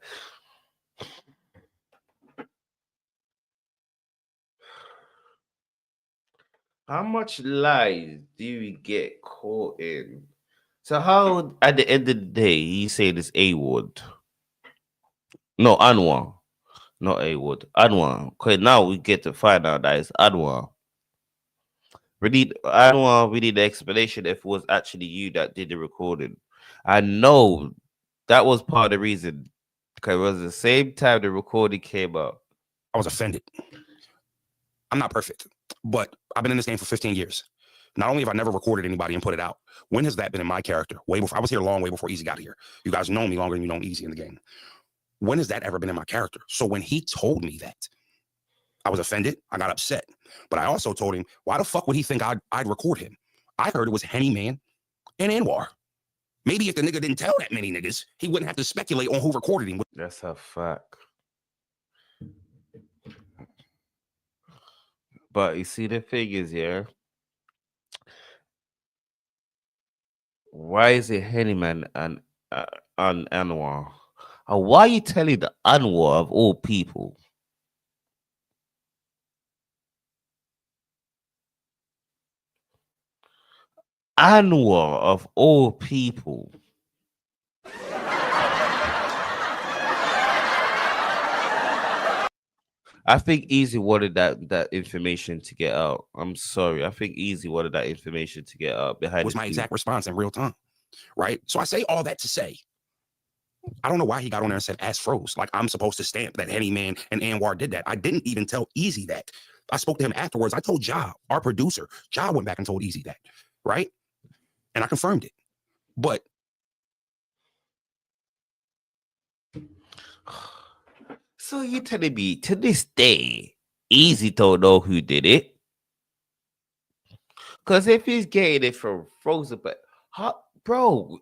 How much lies do you get caught in? So how at the end of the day you say this A-Word? No, Anwar. Not A-Word. Anwar. Okay, now we get to find out that it's Anwar. We need the explanation if it was actually you that did the recording. I know that was part of the reason. Because it was the same time the recording came out. I was offended. I'm not perfect, but I've been in this game for 15 years. Not only have I never recorded anybody and put it out, when has that been in my character? Way before I was here, long way before Easy got here. You guys know me longer than you know Easy in the game. When has that ever been in my character? So when he told me that, I was offended. I got upset. But I also told him, why the fuck would he think I'd record him? I heard it was Henny Man and Anwar. Maybe if the nigga didn't tell that many niggas, he wouldn't have to speculate on who recorded him. That's a fact. But you see, the thing is, yeah, why is it Hennyman and Anwar? And why are you telling the Anwar of all people? Anwar of all people. I think Easy wanted that information to get out. I'm sorry. I think Easy wanted that information to get out. Behind was my exact response in real time, right? So I say all that to say, I don't know why he got on there and said "ass froze." Like I'm supposed to stamp that Henny Man and Anwar did that. I didn't even tell Easy that. I spoke to him afterwards. I told Ja, our producer. Ja went back and told Easy that, right? And I confirmed it. But so you telling me to this day, Easy don't know who did it? Because if he's getting it from Frozen, but bro,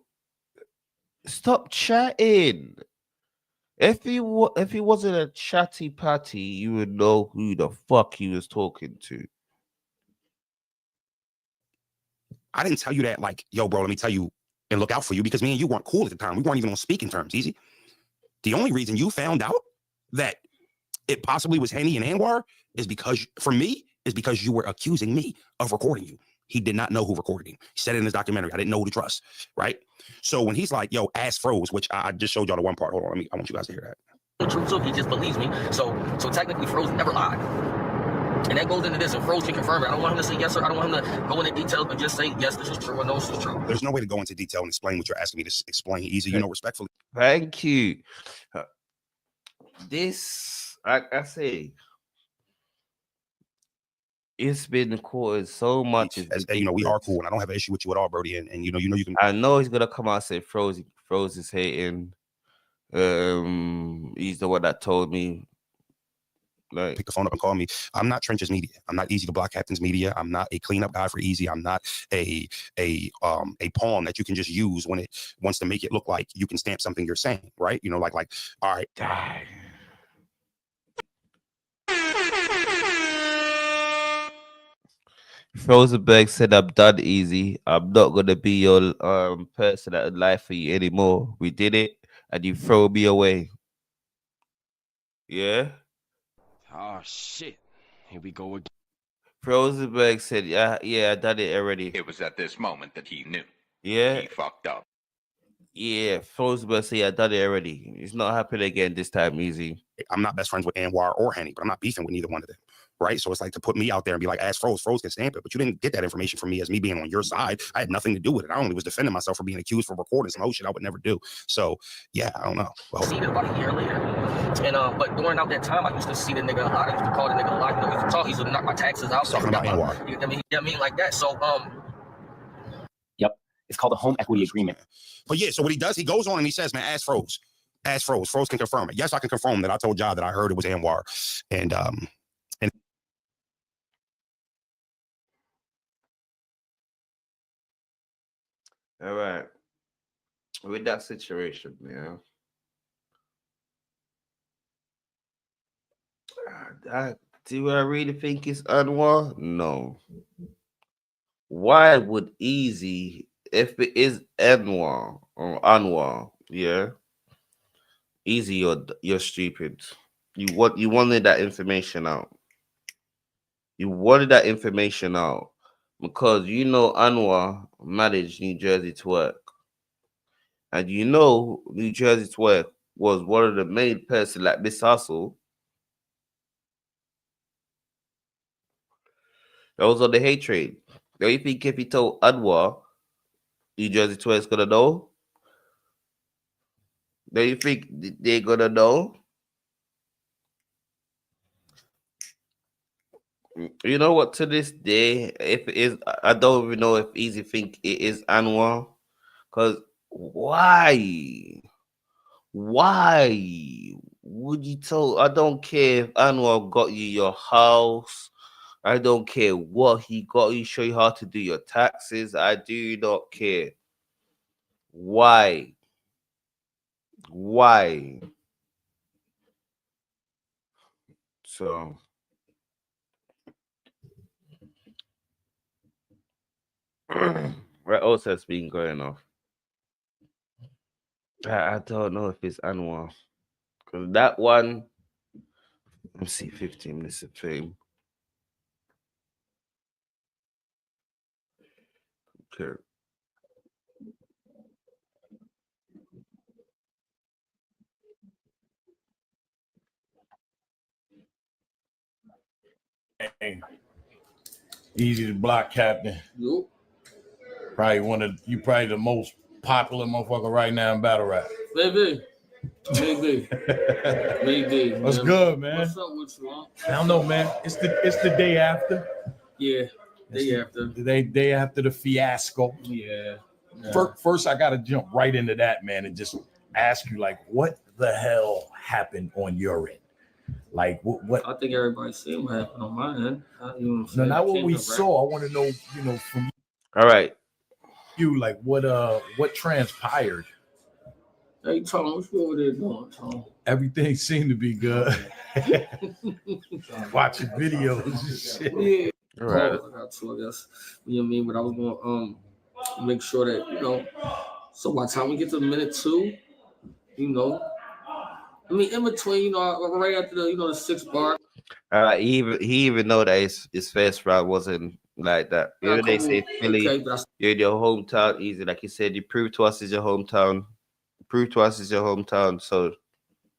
stop chatting. If he wasn't a chatty patty, you would know who the fuck he was talking to. I didn't tell you that like, yo, bro, let me tell you and look out for you, because me and you weren't cool at the time. We weren't even on speaking terms, Easy. The only reason you found out that it possibly was Henny and Anwar is because, for me, is because you were accusing me of recording you. He did not know who recorded him. He said it in his documentary. I didn't know who to trust, right? So when he's like, yo, ass froze, which I just showed y'all the one part. Hold on, I want you guys to hear that. The truth too, he just believes me. So technically, Froze never lied. And that goes into this, and Froze can confirm it. I don't want him to say yes, sir. I don't want him to go into detail and just say, yes, this is true, or no, this is true. There's no way to go into detail and explain what you're asking me to explain. Easy, you know, respectfully. Thank you. This, like I say, it's been quoted so much. As, you know, we are cool, and I don't have an issue with you at all, Brody. And you know you can. I know he's gonna come out and say Froze is hating. He's the one that told me. Like, pick the phone up and call me. I'm not Trenches Media. I'm not Easy the Block Captain's Media. I'm not a cleanup guy for Easy. I'm not a pawn that you can just use when it wants to make it look like you can stamp something you're saying, right? You know, like all right. Rosenberg said, I'm done, Easy. I'm not gonna be your person that would lie for you anymore. We did it and you throw me away. Yeah. Oh shit. Here we go again. Rosenberg said, yeah, I done it already. It was at this moment that he knew. Yeah. He fucked up. Yeah, Rosenberg said, I done it already. It's not happening again this time, Easy. I'm not best friends with Anwar or Henny, but I'm not beefing with neither one of them. Right. So it's like to put me out there and be like, ask Froze can stamp it. But you didn't get that information from me as me being on your side. I had nothing to do with it. I only was defending myself for being accused for recording some old shit I would never do. So yeah, I don't know. Well, seen it about a year later. And but during out that time, I used to see the nigga a lot. I used to call the nigga a lot. You know, he used to talk, he used to knock my taxes out. Talking about Anwar. You know what I mean? Like that. So Yep. It's called a home equity agreement. But yeah, so what he does, he goes on and he says, man, ask Froze. Ask Froze. Froze can confirm it. Yes, I can confirm that I told y'all that I heard it was Anwar. And all right. With that situation, do I really think it's Anwar? No. Why would Easy, if it is Anwar or Anwar, yeah? Easy, you're stupid. You wanted that information out. You wanted that information out because you know Anwar managed New Jersey Twerk. And you know New Jersey Twerk was one of the main person like Miss Hustle. That was on the hate trade. Do you think if he told Anwar, New Jersey Twerk's gonna know? Do you think they're gonna know? You know what? To this day, if it is, I don't even know if Easy think it is Anwar. Cause why? Why would you tell? I don't care if Anwar got you your house. I don't care what he got you. Show you how to do your taxes. I do not care. Why? Why? So. What else has been going off? I don't know if it's Anwar. Because that one, let's see, 15 minutes of fame. Okay. Easy to Block Captain. Nope. Probably the most popular motherfucker right now in battle rap. Maybe. What's good, man? What's up with you, huh? I don't know, man. It's the day after. Yeah, day after the fiasco. Yeah. First, I gotta jump right into that, man, and just ask you, like, what the hell happened on your end? Like, what? I think everybody's seen what happened on my end. No, not what we saw. I want to know, from all right, you, like, what transpired? Hey, Tom, what you over there doing, Tom? Everything seemed to be good. Watching videos and shit. Right. I got to, I guess. You know what I mean? But I was gonna make sure that, you know, so by the time we get to minute 2, you know, I mean in between, you know, right after the, you know, the 6th bar. He even know that his first round wasn't like that. You know, they say Philly, Okay, but you're in your hometown, easy. Like you said, you prove to us is your hometown. Prove to us is your hometown. So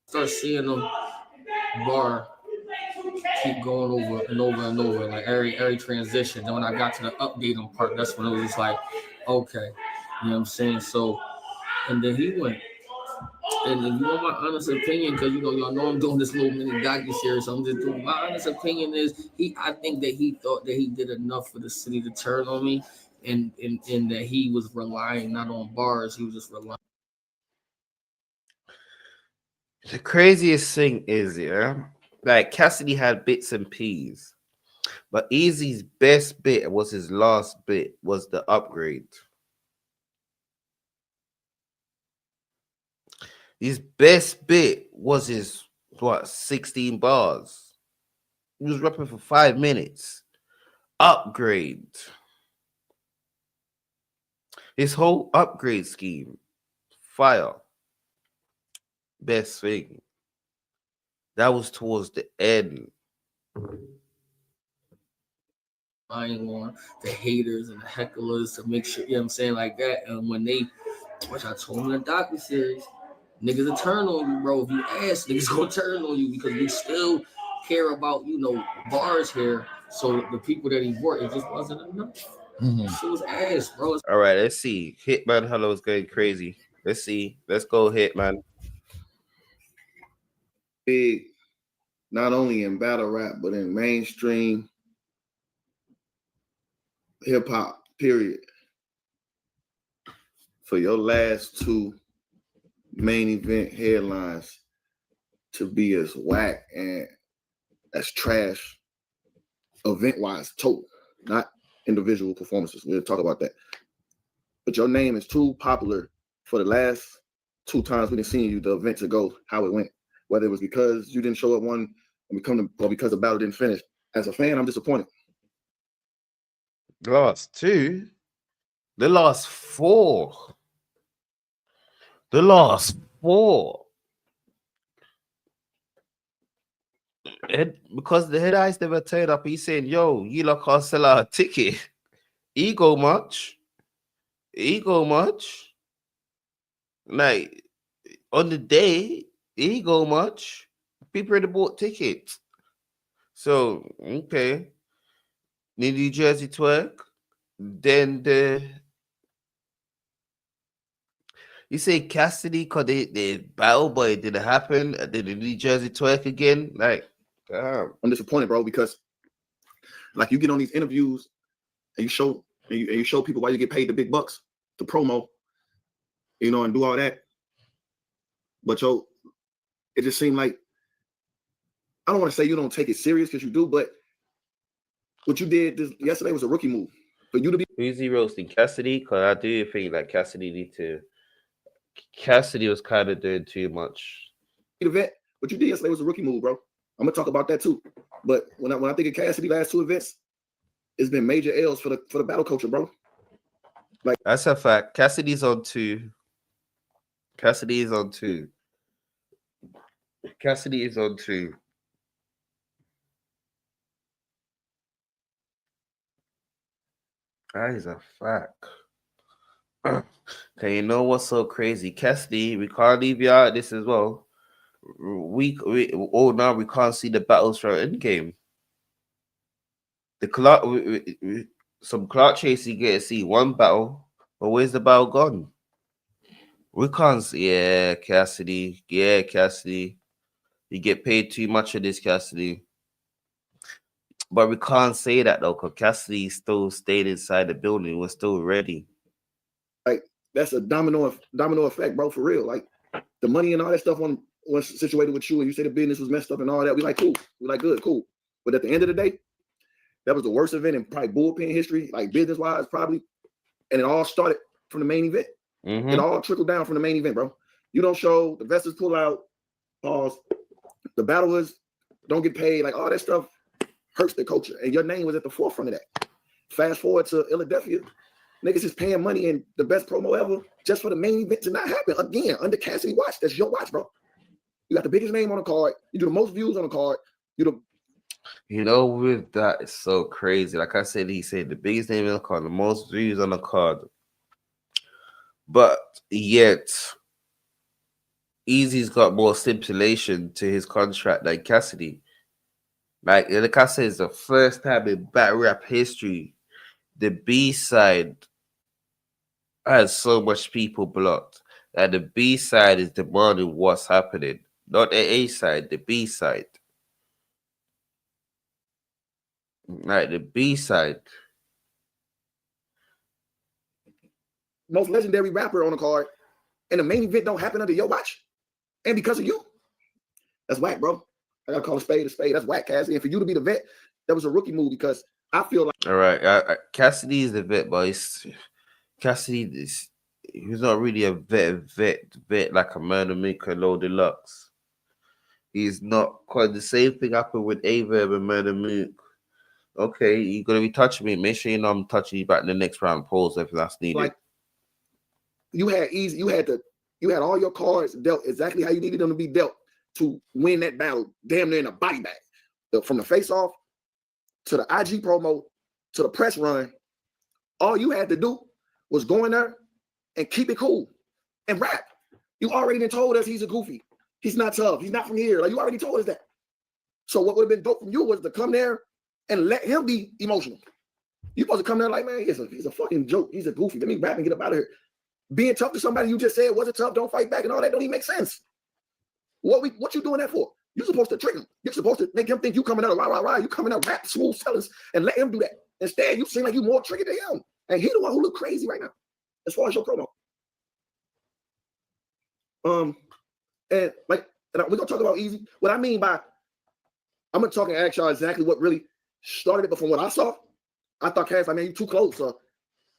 start seeing them bar keep going over and over and over, like every transition. Then when I got to the updating part, that's when it was just like, okay, you know what I'm saying? So, and then he went. And if you want my honest opinion, because you know y'all know I'm doing this little mini docu-series, so I'm just doing my honest opinion is I think that he thought that he did enough for the city to turn on me, and that he was relying not on bars, he was just relying. the craziest thing is, yeah, like Cassidy had bits and pieces, but Easy's best bit was his last bit, was the upgrade. His best bit was his 16 bars. He was rapping for 5 minutes. Upgrade. His whole upgrade scheme. Fire. Best thing. That was towards the end. Relying on the haters and the hecklers to make sure, you know what I'm saying, like that. And when they, which I told him in the docu-series, niggas will turn on you, bro. If you ask, niggas gonna turn on you because we still care about, you know, bars here. So the people that he brought, it just wasn't enough. Shit was ass, bro. All right, let's see. Hitman Hello is going crazy. Let's see. Let's go, Hitman. Big, not only in battle rap, but in mainstream hip hop, period. For your last 2 main event headlines to be as whack and as trash, event wise, total, not individual performances. We'll talk about that. But your name is too popular for the last 2 times we didn't see you, the event to go, how it went. Whether it was because you didn't show up one or because the battle didn't finish. As a fan, I'm disappointed. The last 2? The last 4. The last 4. Because the head eyes never turned up, he's saying, yo, you lot can't sell out a ticket. Ego much. Like, on the day, ego much. People already bought tickets. So, okay. New Jersey twerk. Then you say Cassidy because the battle, but it didn't happen. Did the New Jersey twerk again? Like, damn. I'm disappointed, bro, because like you get on these interviews and you show people why you get paid the big bucks to promo, you know, and do all that. But it just seemed like, I don't want to say you don't take it serious because you do, but what you did yesterday was a rookie move. For you to be Who's he roasting? Cassidy? Because I do think like Cassidy was kind of doing too much. Event, what you did yesterday was a rookie move, bro. I'm gonna talk about that too. But when I think of Cassidy last 2 events, it's been major L's for the battle culture, bro. Like that's a fact. Cassidy's on 2. Cassidy is on 2. That is a fact. Okay, you know what's so crazy? Cassidy, we can't leave you out of this as well. Now we can't see the battles for Endgame. Some clout chase you get to see one battle, but where's the battle gone? We can't see. Yeah, Cassidy. You get paid too much for this, Cassidy. But we can't say that though, because Cassidy still stayed inside the building. Was still ready. Like that's a domino effect, bro, for real. Like the money and all that stuff was situated with you, and you say the business was messed up and all that. We like cool. We like good, cool. But at the end of the day, that was the worst event in probably bullpen history, like business wise, probably. And it all started from the main event. Mm-hmm. It all trickled down from the main event, bro. You don't show, the vestors pull out, pause. The battlers don't get paid, like all that stuff. hurts the culture. And your name was at the forefront of that. Fast forward to Philadelphia, niggas is paying money and the best promo ever just for the main event to not happen. Again, under Cassidy watch. That's your watch, bro. You got the biggest name on the card. You do the most views on the card. You know, with that, it's so crazy. Like I said, he said the biggest name on the card, the most views on the card. But yet, Easy's got more stipulation to his contract than Cassidy. Like I said, it's the first time in battle rap history the B side has so much people blocked. And the B side is demanding what's happening. Not the A side, the B side. Right, the B side. Most legendary rapper on the card, and the main event don't happen under your watch. And because of you. That's whack, bro. I gotta call a spade a spade. That's whack, Cassidy. And for you to be the vet, that was a rookie move because I feel like all right. Cassidy is the vet, but Cassidy is he's not really a vet like a Murder Maker Low Deluxe. He's not quite the same thing happened with Averb and Murder Mook. Okay, you're gonna be touching me. Make sure you know I'm touching you back in the next round. Pause if that's needed. like you had easy, you had all your cards dealt exactly how you needed them to be dealt to win that battle, damn near in a body bag. From the face-off to the IG promo to the press run, all you had to do was go in there and keep it cool and rap. You already been told us he's a goofy. He's not tough. He's not from here. Like you already told us that. So what would have been dope from you was to come there and let him be emotional. You supposed to come there like, man, he's a fucking joke. He's a goofy. Let me rap and get up out of here. Being tough to somebody you just said wasn't tough, don't fight back and all that don't even make sense. What you doing that for? You're supposed to trick him. You're supposed to make him think you coming out rah. You coming out rap smooth sellers and let him do that. Instead, you seem like you more tricky than him. And he the one who look crazy right now, as far as your promo. And we're gonna talk about Easy. What I mean by I'm gonna talk and ask y'all exactly what really started it, but from what I saw, I thought Cass, I mean, you too close.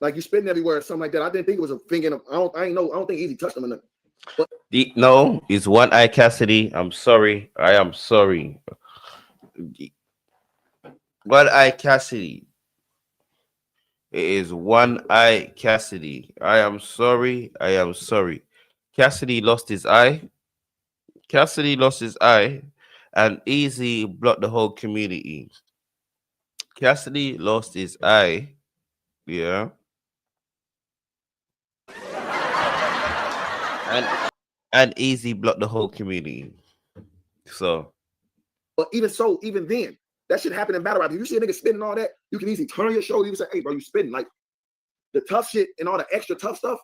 Like you spitting everywhere or something like that. I didn't think it was a finger. I don't think Easy touched him or nothing. But no, it's one eye Cassidy. I'm sorry. I am sorry. One eye Cassidy. It is one eye Cassidy. I am sorry. I am sorry. Cassidy lost his eye. And Easy blocked the whole community. Cassidy lost his eye. Yeah. And Easy blocked the whole community. So. But even then, that should happen in battle rap. If you see a nigga spitting all that, you can easily turn your shoulder. You can say, hey, bro, you spitting. Like, the tough shit and all the extra tough stuff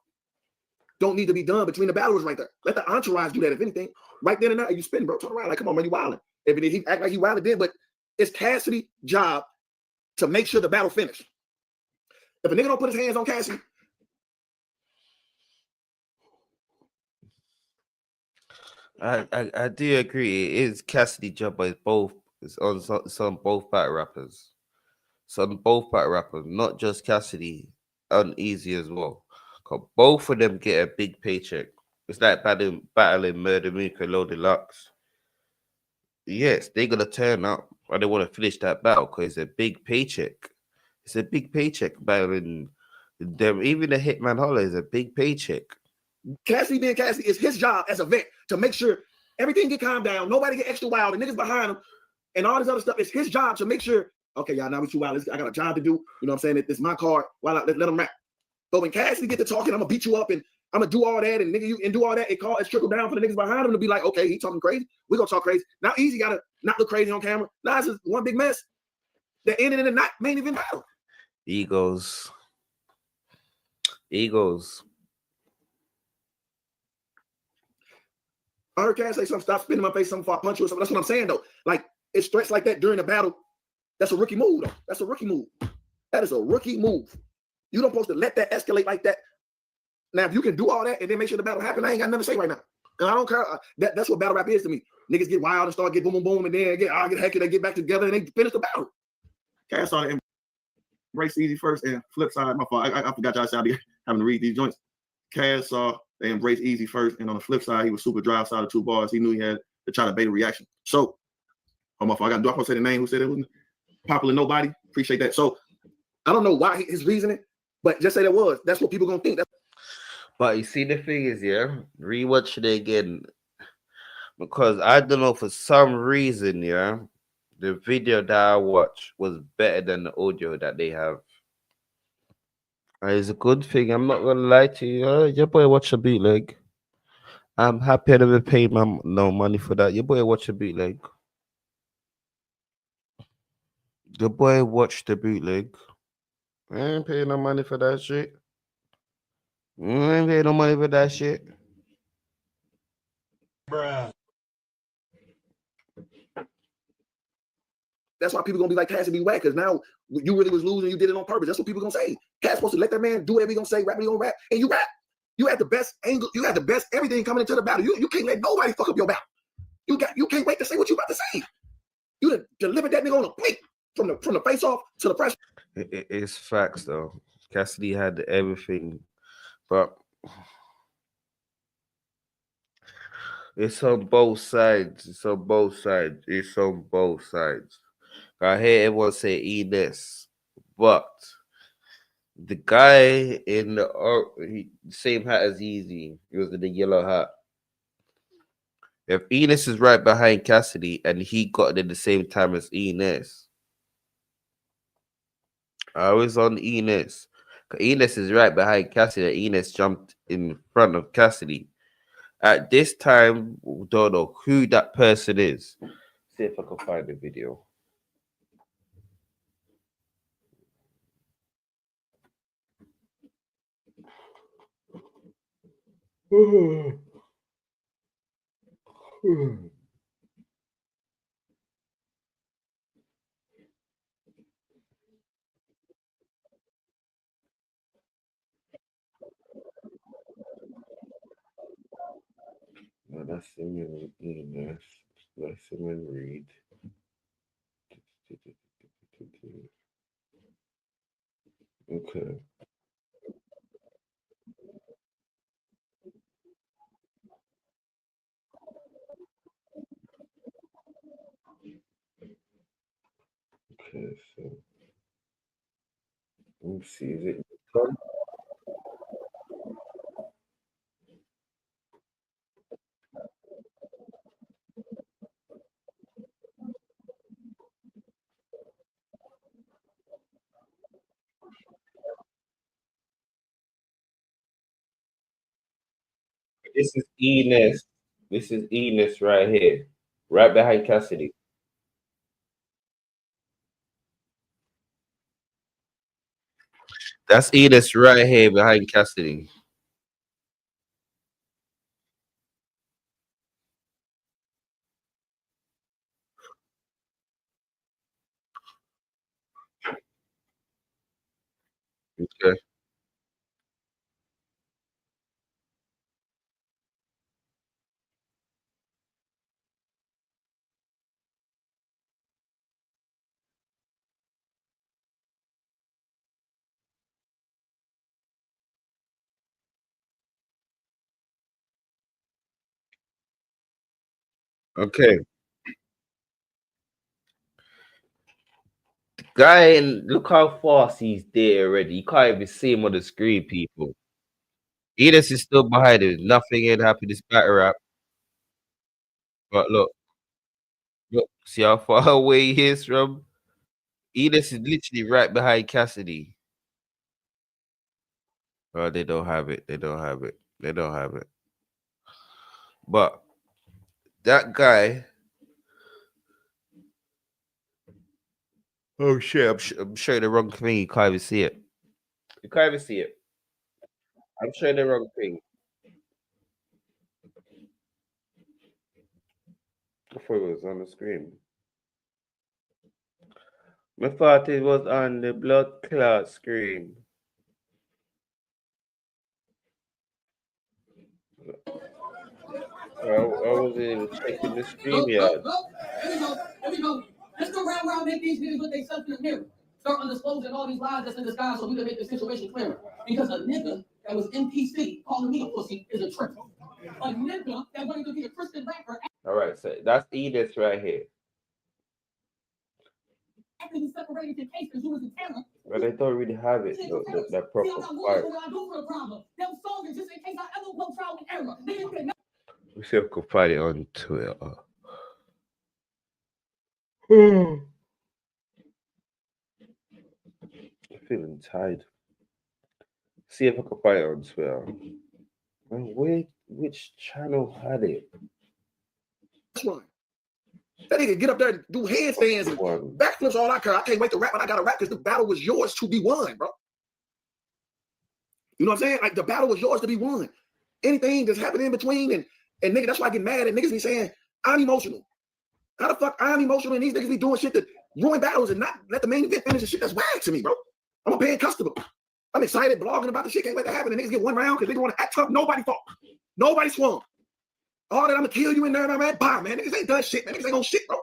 don't need to be done between the battlers right there. Let the entourage do that, if anything. Right then and there, you spitting, bro. Turn around. Like, come on, man, you wilding. If he act like he wilding then, but it's Cassidy's job to make sure the battle finished. If a nigga don't put his hands on Cassidy, I do agree. It is Cassidy's job, but it's on both battle rappers. So on both battle rappers, not just Cassidy, and Easy as well. Cause both of them get a big paycheck. It's like battling Murder Mook and Low Deluxe. Yes, they're gonna turn up and they want to finish that battle because it's a big paycheck. It's a big paycheck battling them. Even the Hitman Holler is a big paycheck. Cassidy being Cassidy, is his job as a vet to make sure everything get calmed down, nobody get extra wild, the niggas behind him, and all this other stuff. It's his job to make sure, okay, y'all, now we too wild. I got a job to do. You know what I'm saying? It's my card. Let him rap. But when Cassidy get to talking, I'm gonna beat you up and I'm gonna do all that and nigga, you and do all that. It's trickle down for the niggas behind him to be like, okay, he talking crazy. We gonna talk crazy. Now Easy gotta not look crazy on camera. Now it's just one big mess that ended in a not main event battle. Egos. I heard Cass say something, stop spinning my face, something before I punch you or something. That's what I'm saying though. Like it's threats like that during the battle. That's a rookie move though. That's a rookie move. That is a rookie move. You don't supposed to let that escalate like that. Now, if you can do all that and then make sure the battle happen, I ain't got nothing to say right now. And I don't care. That's what battle rap is to me. Niggas get wild and start get boom, boom, boom, and then get hectic, they get back together and they finish the battle. Cass started embrace Easy first and flip side. My fault. I forgot y'all started having to read these joints. Cass saw they embraced Easy first, and on the flip side, he was super dry outside of 2 bars. He knew he had to try to bait a reaction. So, oh my fault. Do I want to say the name? Who said it? popular nobody. Appreciate that. So I don't know why his reasoning, but just say that was. That's what people gonna think. But you see, the thing is, yeah, rewatch it again because I don't know, for some reason, yeah, the video that I watched was better than the audio that they have. It's a good thing. I'm not gonna lie to you. Your boy watch a bootleg. I'm happy I never paid no money for that. Your boy watch a bootleg. The boy watched the bootleg. I ain't paying no money for that shit. I ain't paying no money for that shit. Bruh. That's why people gonna be like, Cassidy whack, because now you really was losing, you did it on purpose. That's what people gonna say. Cass supposed to let that man do whatever he gonna say, rap what he gonna rap, and you rap. You had the best angle, you had the best everything coming into the battle. You can't let nobody fuck up your battle. You can't wait to say what you about to say. You delivered that nigga on a plate from the face off to the press. It's facts though. Cassidy had everything, but it's on both sides. It's on both sides. It's on both sides. I hear everyone say Enes, but the guy in the same hat as Easy, he was in the yellow hat. If Enes is right behind Cassidy and he got it at the same time as Enes, I was on Enes. Enes is right behind Cassidy. Enes jumped in front of Cassidy. At this time, don't know who that person is. See if I can find the video. No, that's Simon Enes. That's Simon Reed. Okay. Okay, so let me see. Is it Tom? This is Enes. This is Enes right here, right behind Cassidy. That's Enes right here behind Cassidy. Okay. Okay. Guy, and look how fast he's there already. You can't even see him on the screen, people. Enes is still behind him. Nothing ain't happened. This battle rap. But look, see how far away he is from. Enes is literally right behind Cassidy. Oh, they don't have it. They don't have it. They don't have it. But that guy. Oh shit! I'm showing the wrong thing. You can't even see it. You can't even see it. I'm showing the wrong thing. I thought it was on the screen. I thought it was on the blood clot screen. I wasn't even checking the stream yet. Here we go. Here we go. Let's go round, make these niggas look themselves in the mirror. Start undisclosing all these lies that's in disguise so we can make the situation clearer. Because a nigga that was in PC calling me a pussy is a trick. A nigga that wanted to be a Christian rapper. All right, so that's Edith right here. After you separated your case because you was a terror. But they don't really have it, that proper See, I'm not fight. going what I do for the problem. Them soldiers, just in case I ever go trial and error. They didn't put We see if we can find it on Twitter. I'm feeling tired. See if I can find it on Twitter. Man, which channel had it? One. That nigga get up there and do handstands and backflips all I care. I can't wait to rap when I gotta rap because the battle was yours to be won, bro. You know what I'm saying? Like the battle was yours to be won. Anything that's happening in between and nigga, that's why I get mad at niggas be saying, I'm emotional. How the fuck I'm emotional and these niggas be doing shit that ruin battles and not let the main event finish and shit? That's whack to me, bro. I'm a paying customer. I'm excited blogging about the shit. Can't wait to happen. And niggas get one round because they want to act tough. Nobody fought. Nobody swung. All that I'm gonna kill you in there and I'm at bye, man. Niggas ain't done shit, man. Niggas ain't on shit, bro.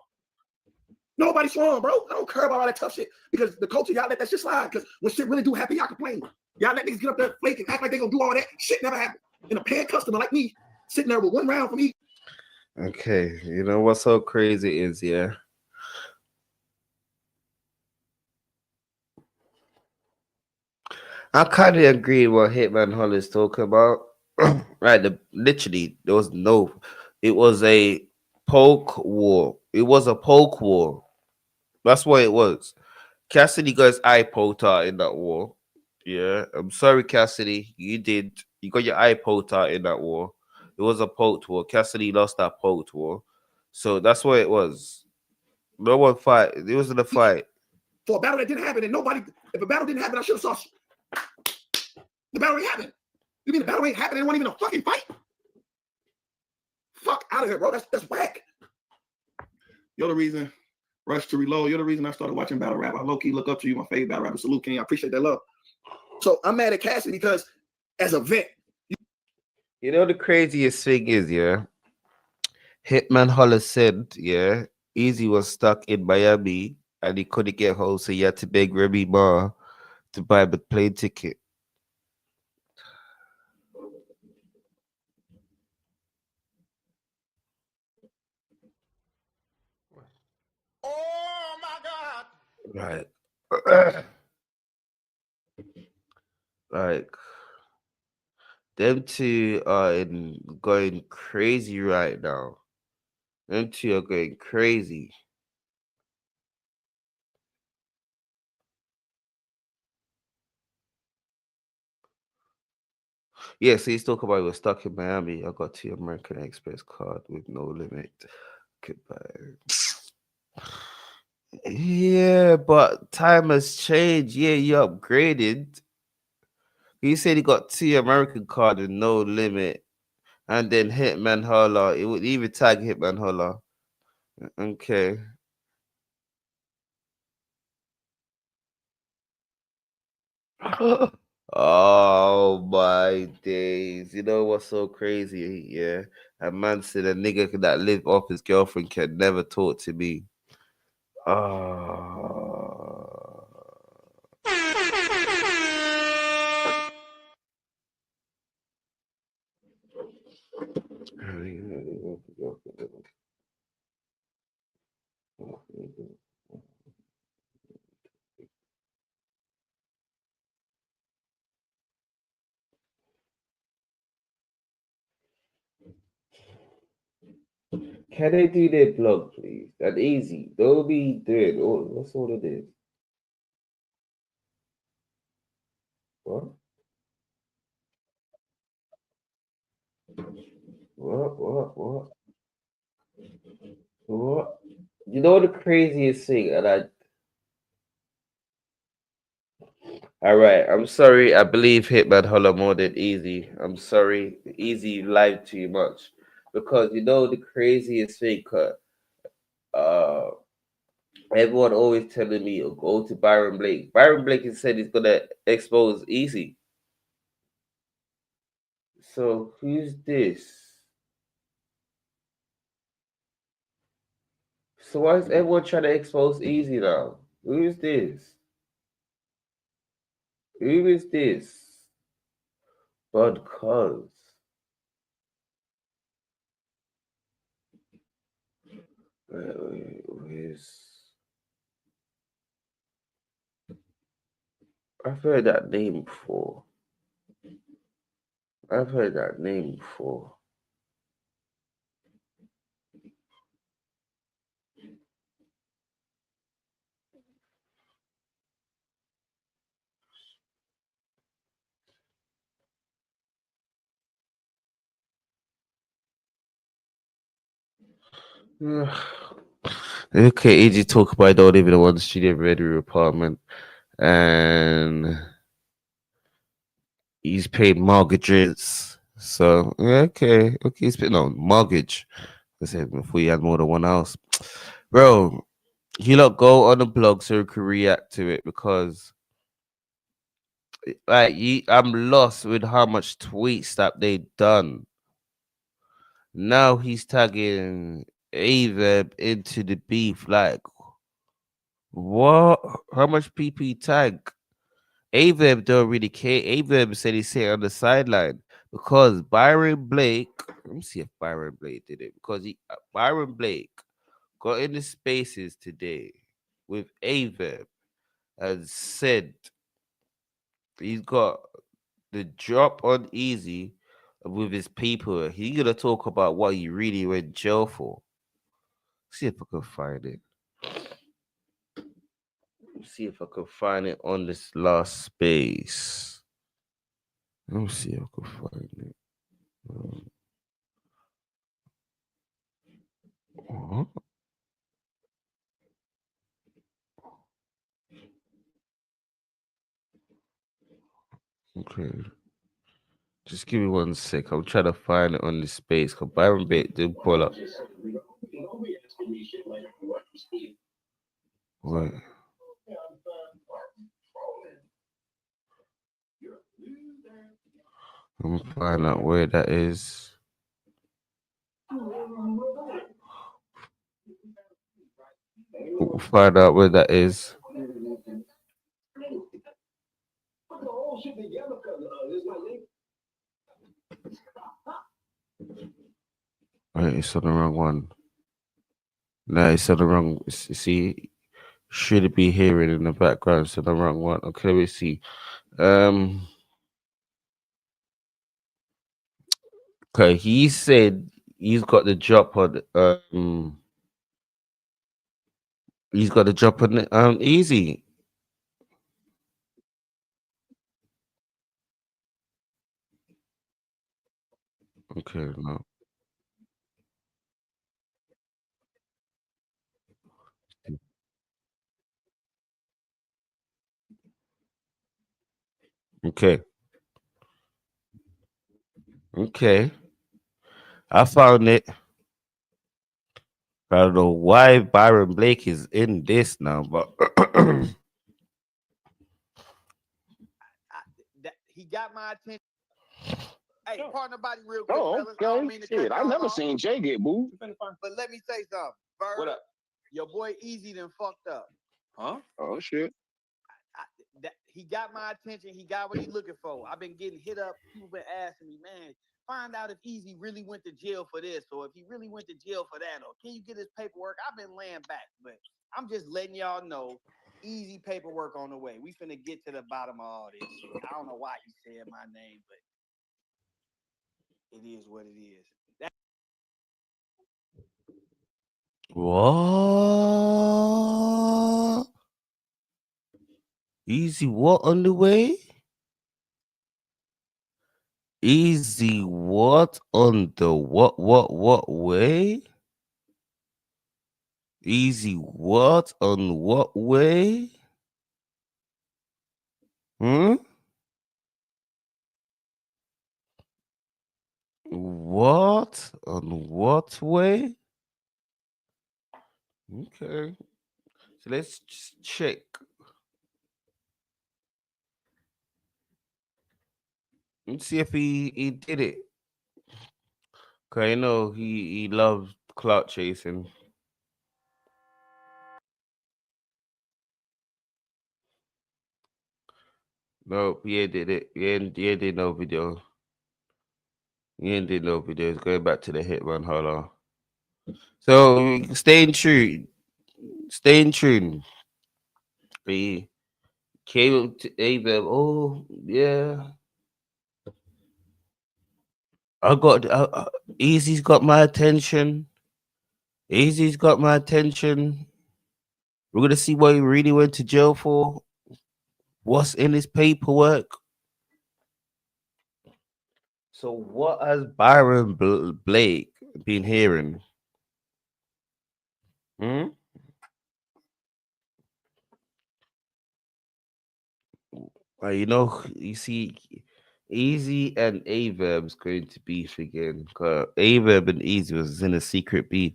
Nobody swung, bro. I don't care about all that tough shit because the culture, y'all let that shit slide. Because when shit really do happen, y'all complain. Y'all let niggas get up there flake and act like they gonna do all that. Shit never happened. And a paying customer like me sitting there with one round from each. Okay, you know what's so crazy is, yeah. I kind of agree what Hitman Hollis talking about. Right, literally, there was no. It was a poke war. It was a poke war. That's what it was. Cassidy got his eye poked out in that war. Yeah, I'm sorry, Cassidy. You got your eye poked out in that war. It was a poked war. Cassidy lost that poked war. So that's what it was. No one fight. It wasn't a fight. For a battle that didn't happen, and nobody, if a battle didn't happen, I should have saw the battle ain't happened. You mean the battle ain't happening? It wasn't even a fucking fight. Fuck out of here, bro. That's whack. You're the reason. Rush to Reload. You're the reason I started watching battle rap. I low key look up to you, my favorite battle rapper. Salute, King. I appreciate that love. So I'm mad at Cassidy because as a vet, you know the craziest thing is, yeah. Hitman Hollis said, yeah, Easy was stuck in Miami and he couldn't get home, so he had to beg Remy Ma to buy the plane ticket. Oh my God! Right. Like them two are going crazy right now. Them two are going crazy. Yeah, so he's talking about he was stuck in Miami. I got the American Express card with no limit. Goodbye. Yeah, but time has changed. Yeah, you upgraded. He said he got two American card with no limit. And then Hitman Holla. It would even tag Hitman Holla. Okay. Oh my days. You know what's so crazy? Yeah. A man said a nigga that live off his girlfriend can never talk to me. Can they do their blog, please? That easy. Don't be doing all. That's all it is. What? What? What? You know the craziest thing, and all right, I'm sorry. I believe Hitman Holler more than Easy. I'm sorry. Easy lied too much. Because you know the craziest thing, uh everyone always telling me go to Byron Blake. Byron Blake has said he's gonna expose Easy. So who's this? So why is everyone trying to expose Easy now? Who is this? Who is this? Bud Cuz. Where's I've heard that name before. I've heard that name before. Okay, easy talk about I don't live in a one studio bedroom apartment, and he's paid mortgages. So okay, he's paid no mortgage. I said before you had more than one house, bro. You lot go on the blog so you can react to it because I'm lost with how much tweets that they done. Now he's tagging Aveb into the beef. Like what? How much PP tag? Aveb don't really care. Aveb said he's sitting on the sideline because Byron Blake. Let me see if Byron Blake did it because Byron Blake got in the spaces today with Aveb and said he's got the drop on easy with his people. He gonna talk about what he really went jail for. See if I can find it. See if I can find it on this last space. Let me see if I can find it. What? Okay. Just give me 1 sec. I'm trying to find it on this space because Byron Bait did pull up. Wait. I'm gonna find out where that is. We'll find out where that is. Wait, it's on the wrong one. No, it's on the wrong. See, should it be hearing in the background? It's on the wrong one. Okay, let me see. Okay, he said he's got the drop on. He's got the drop on easy. Okay, no. Okay. Okay. I found it. I don't know why Byron Blake is in this now, but He got my attention. Hey, partner body real quick, fellas. Okay. Shit, I never seen Jay get moved. But let me say something. Bird, What up? Your boy Easy done fucked up. Huh? Oh shit. He got my attention. He got what he looking for. I've been getting hit up. People been asking me, man, find out if Easy really went to jail for this, or if he really went to jail for that, or can you get his paperwork? I've been laying back, but I'm just letting y'all know, Easy paperwork on the way. We finna get to the bottom of all this shit. I don't know why he said my name, but it is what it is. what? Easy what on the way? Easy what on the what way? Easy what on what way? What on what way? Okay. So let's just check. Let's see if he did it. Okay, you know he loves clout chasing. Nope, he ain't did it. He ain't did no video. He ain't did no videos. Going back to the hit run. Hold on. So stay in tune. Stay in tune. Came to Aveb. Oh yeah, I got Easy's got my attention. Easy's got my attention. We're gonna see what he really went to jail for. What's in his paperwork? So what has Byron Blake been hearing? Hmm? You know, you see, Easy and Averb's going to beef again. Cause Averb and Easy was in a secret beef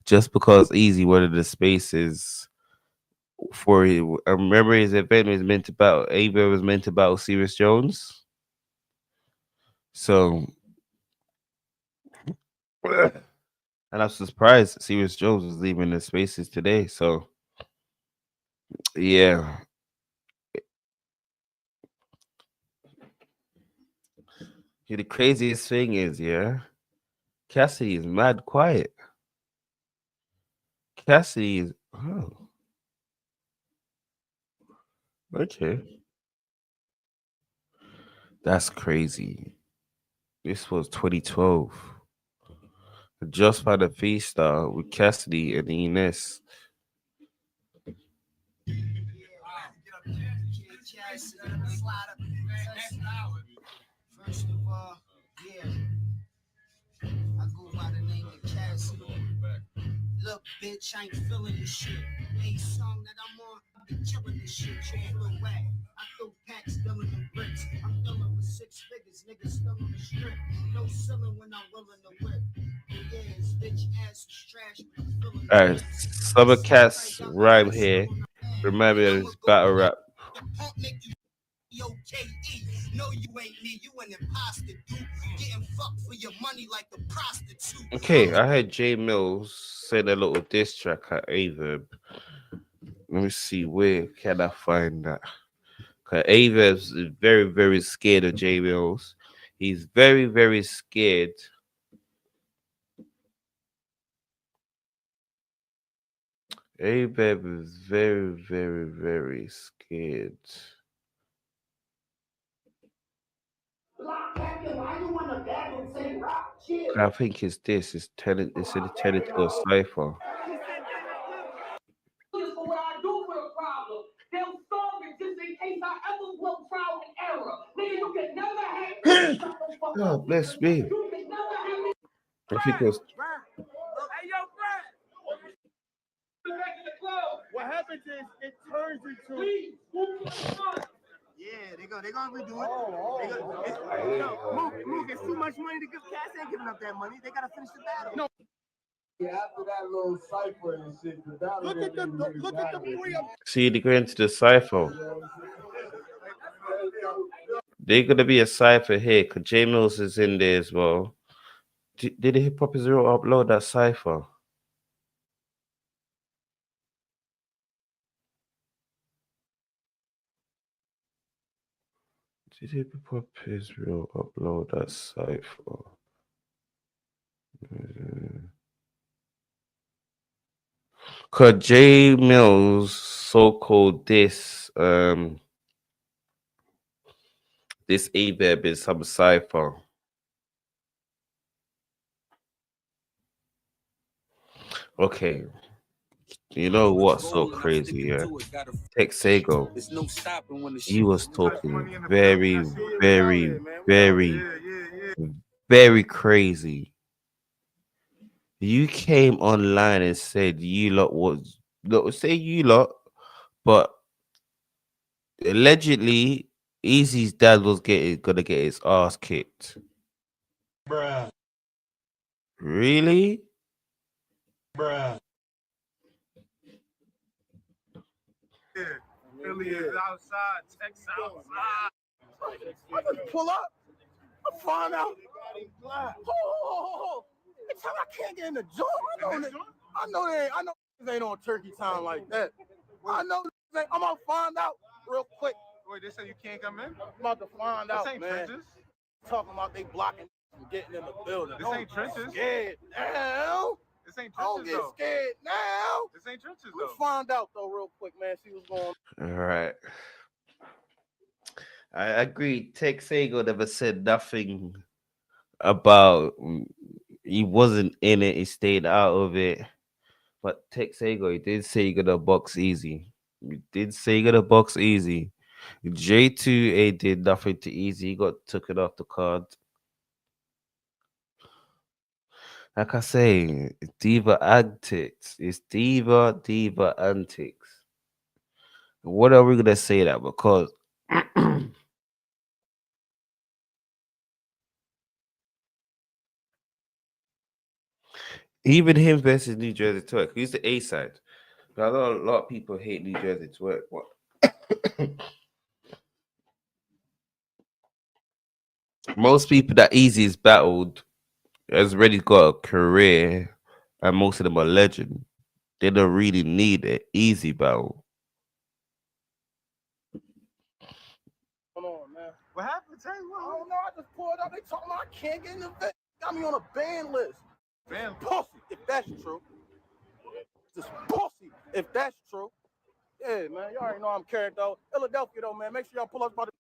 just because Easy wanted the spaces for it. I remember his event was meant to battle. Averb was meant to battle Serious Jones. So, and I'm surprised Serious Jones was leaving the spaces today. So, yeah. The craziest thing is, yeah, Cassidy is mad quiet. Cassidy is, oh, okay. That's crazy. This was 2012. Just by the freestyle with Cassidy and Ines. First of all, yeah, I go by the name of Cassidy. Look, bitch, I ain't feeling this shit. Any song that I'm on, I be killing this shit. Triple away. I throw packs, filling them bricks. I'm filling with 6 figures, niggas still on the strip. No ceiling when I'm willing to whip. Yes, bitch ass is trash, but I'm feeling All the right, best. Summer Cass rhyme here. Remind me of his battle rap. Yo-K-E, no you ain't me, you an imposter, dude. Getting fucked for your money like a prostitute. Okay, I heard Jay Mills send a little diss track at Averb. Let me see, where can I find that? Cause Averb's is very, very scared of Jay Mills. He's very, very scared. Averb is very, very, very scared. I think it's this. It's intended to go cipher. For what I do for the problem. They'll solve it just in case I ever blow trial and error. Nigga, you can never have me. Oh, bless me. You can never have me. I think it was. Hey, yo, Brad. Back in the club. What happens is it turns into. Yeah, they're gonna redo it. Mook, it's too much money to give. Cass ain't giving up that money. They gotta finish the battle. No. Yeah, after that little cipher and shit, the battle. Look at the 3 of See, they go into the cipher. They're gonna be a cipher here because J Mills is in there as well. Did the Hip Hop Zero upload that cipher? Did Hip Hop Israel upload that cipher? Cause J Mills so-called this Averb is some cipher. Okay. You know what's so crazy, yeah? Texago. He was talking very, very, very, very crazy. You came online and said you lot was not say you lot, but allegedly Easy's dad was gonna get his ass kicked. Bruh. Really? Bruh. Yeah, Philly is outside, Texas outside. I just pull up. I find out. It's how I can't get in the joint. I know they ain't on turkey time like that. I know I'm gonna find out real quick. Wait, they say you can't come in? I'm about to find out, man. Trenches? Talking about they blocking from getting in the building. This ain't trenches. Scared now. This ain't trenches. Don't get scared now. This ain't trenches though. We find out though real quick, man. See what's going on. All right. I agree. Texago never said nothing about he wasn't in it, he stayed out of it. But Texago, he did say he gonna box easy. He did say he gonna box easy. J2A did nothing to easy. He got taken off the card. Like I say, diva antics. It's diva antics. What are we gonna say that? Because even him versus New Jersey Twerk, who's the A side? I know a lot of people hate New Jersey Twerk. What? Most people that Easy's battled has already got a career, and most of them are legend. They don't really need an easy battle. Hold on, man. What happened, Tay? I don't know. I just pulled up. They told me I can't get in the vet. Got me on a ban list. Ban pussy, if that's true. Just pussy, if that's true. Yeah, man. You already know I'm carried though. Philadelphia though, man. Make sure y'all pull up by the.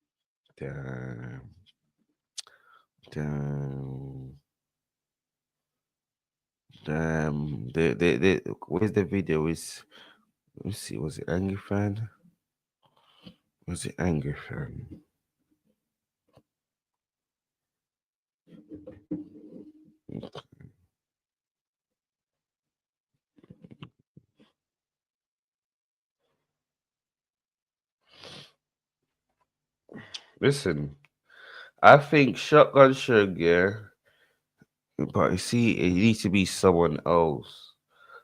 Damn. Damn. Damn. Where's the video? Let me see. Was it Angry Fan? Was it Angry Fan? Listen, I think Shotgun Sugar, but you see, it needs to be someone else.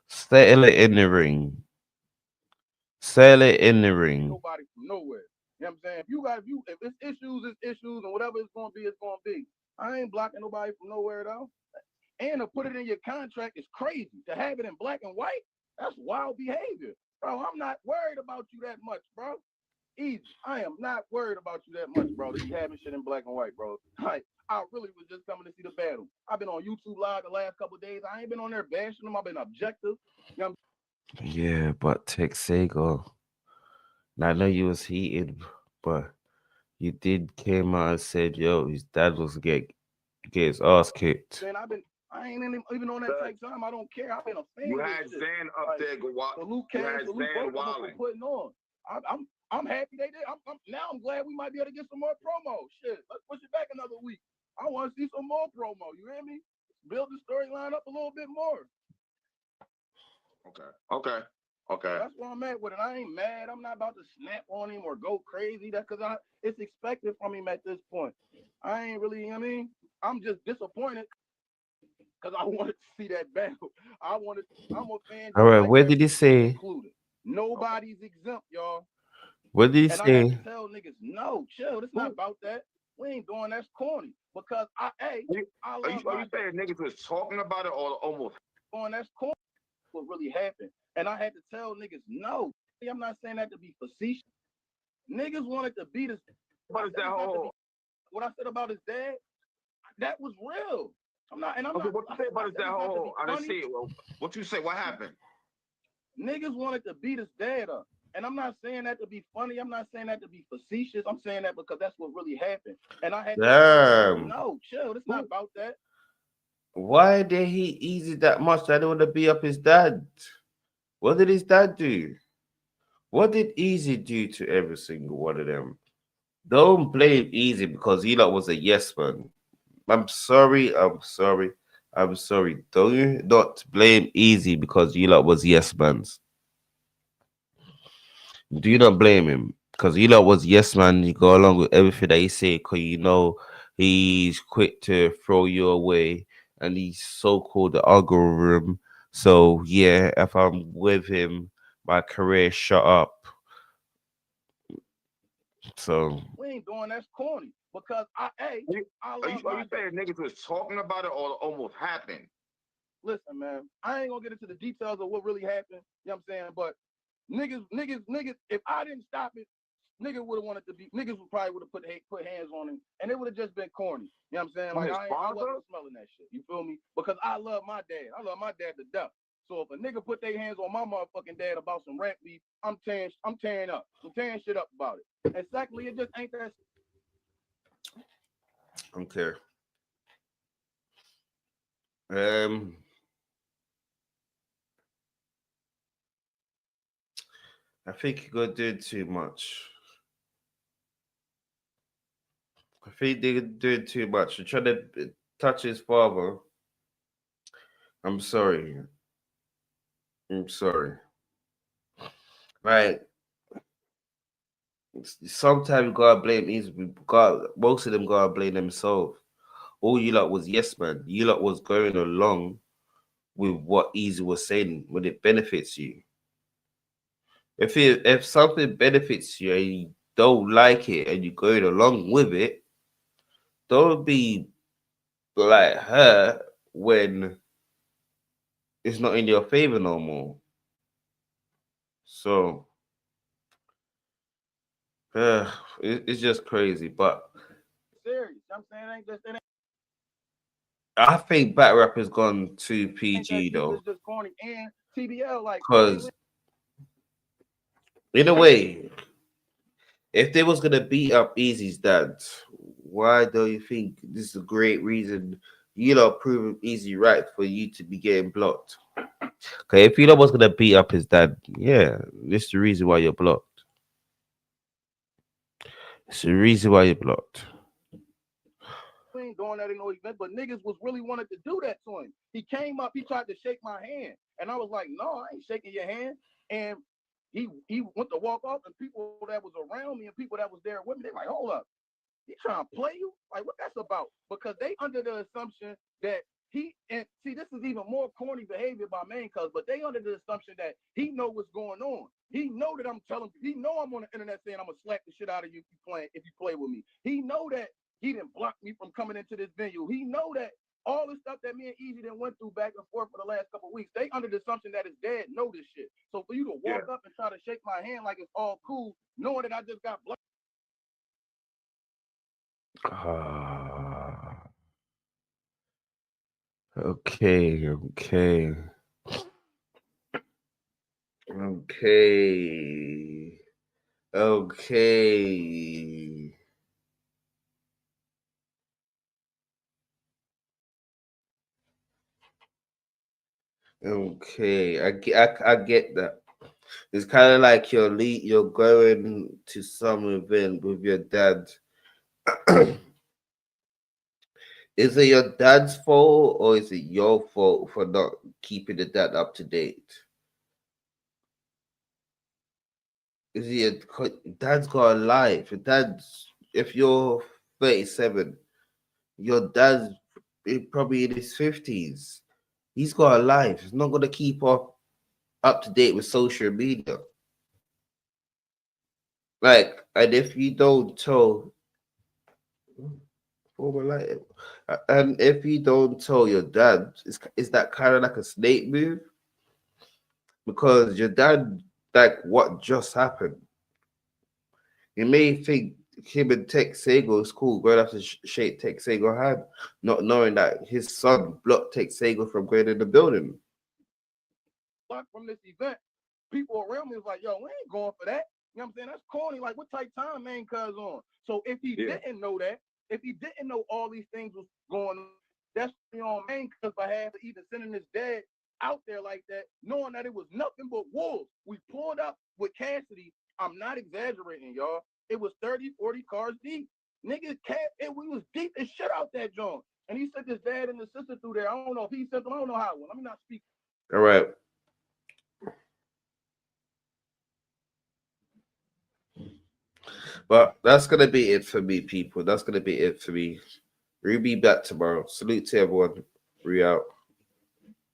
Settle it in the ring. Settle it in the ring. Nobody from nowhere. You know what I'm saying? If it's issues, it's issues, and whatever it's gonna be, it's gonna be. I ain't blocking nobody from nowhere though. And to put it in your contract is crazy. To have it in black and white, that's wild behavior. Bro, I'm not worried about you that much, bro. Easy. I am not worried about you that much, bro. To be having shit in black and white, bro. Like, I really was just coming to see the battle. I've been on YouTube Live the last couple of days. I ain't been on there bashing them. I've been objective. You know Yeah, but Texago. I know you was heated, but you did came out and said, "Yo, his dad was get his ass kicked." saying? I ain't even on that type time. I don't care. I've been a fan You of had this shit. Zan up there go wild. Salute You Cash, had salute Zan both of them for wilding. putting on. I'm happy they did. Now I'm glad we might be able to get some more promo. Shit, let's push it back another week. I want to see some more promo. You hear me? Build the storyline up a little bit more. Okay. That's where I'm at with it. I ain't mad. I'm not about to snap on him or go crazy. That's because it's expected from him at this point. I ain't really, you know what I mean? I'm just disappointed because I wanted to see that battle. I'm a fan. All right, Like where did he say? included. Nobody's exempt, y'all. What did he And I had to say? tell niggas, no, chill. It's not about that. We ain't doing that's corny. Because I love Are you saying niggas was talking about it or almost? Going that's corny. What really happened? And I had to tell niggas, no. I'm not saying that to be facetious. Niggas wanted to beat us. What I said about his dad, that was real. I'm not. What you say about his dad? I didn't see it. What you say? What happened? Niggas wanted to beat his dad up. And I'm not saying that to be funny. I'm not saying that to be facetious. I'm saying that because that's what really happened. And I had to Damn. no, chill. It's not about that. Why did he easy that much? I don't want to be up his dad. What did his dad do? What did Easy do to every single one of them? Don't blame Easy because he lot was a yes man. I'm sorry. Do you not blame Easy because you lot was yes mans. Do you not blame him? Because you lot was yes man. You go along with everything that he say because you know he's quick to throw you away and he's so called the algorithm. So yeah, if I'm with him, my career shut up. So we ain't doing that's corny because I Are you saying niggas was talking about it or almost happened? Listen, man, I ain't gonna get into the details of what really happened. You know what I'm saying? But niggas, if I didn't stop it, niggas would have wanted to be. Niggas would probably would have put hands on him, and it would have just been corny. You know what I'm saying? Like I wasn't smelling that shit. You feel me? Because I love my dad. I love my dad to death. So if a nigga put their hands on my motherfucking dad about some rap beef, I'm tearing up. I'm tearing shit up about it. And secondly, it just ain't that. Okay. I think you're doing too much. I think they're doing too much. You're trying to touch his father. I'm sorry. I'm sorry. Right. Sometimes you gotta blame easy. Most of them gotta blame themselves. All you lot was yes man. You lot was going along with what Easy was saying when it benefits you. If something benefits you and you don't like it and you're going along with it, don't be like her when it's not in your favor no more. So it's just crazy. But Serious. I'm saying it ain't just it ain't I think Bat Rapper's gone too that PG deep. though. It's just corny and TBL like Because in a way, if they was gonna beat up Easy's dad, why do you think this is a great reason you lot prove Easy right for you to be getting blocked? Okay, if you know was gonna beat up his dad, yeah, this is the reason why you're blocked. It's the reason why you're blocked. we ain't doing that in no event, but niggas was really wanted to do that to him. He came up, he tried to shake my hand, and I was like, no, I ain't shaking your hand. And he went to walk off, and people that was around me and people that was there with me, they like, hold up, he trying to play you? Like, what that's about? Because they under the assumption that he, and see, this is even more corny behavior by main cuz, but they under the assumption that he know what's going on. He know that I'm telling, he know I'm on the internet saying I'm gonna slap the shit out of you if you play with me. He know that he didn't block me from coming into this venue. He know that all the stuff that me and Easy done went through back and forth for the last couple of weeks, they under the assumption that his dad know this shit. So for you to walk up and try to shake my hand like it's all cool, knowing that I just got blocked. Okay. Okay, I get that. It's kind of like you're going to some event with your dad. Is it your dad's fault or is it your fault for not keeping the dad up to date? Is it dad's got a life? If you're 37, your dad's probably in his 50s. He's got a life. He's not gonna keep up to date with social media. Like, and if you don't tell, and if you don't tell your dad, is that kind of like a snake move? Because your dad, like, what just happened? You may think him and Tech Sago is cool, going up to shake Tech Sago hand, not knowing that his son blocked Tech Sago from going in the building. From this event, people around me was like, yo, we ain't going for that. You know what I'm saying? That's corny. Like, what type time main cuz on? So if he didn't know that, if he didn't know all these things was going on, that's on main cuz behalf of even sending his dad out there like that, knowing that it was nothing but wolves. We pulled up with Cassidy. I'm not exaggerating, y'all. It was 30, 40 cars deep. Niggas we was deep as shit out that joint. And he sent his dad and his sister through there. I don't know if he sent them. I don't know how. Let me not speak. All right. But that's gonna be it for me, people. That's gonna be it for me. We'll be back tomorrow. Salute to everyone. We out.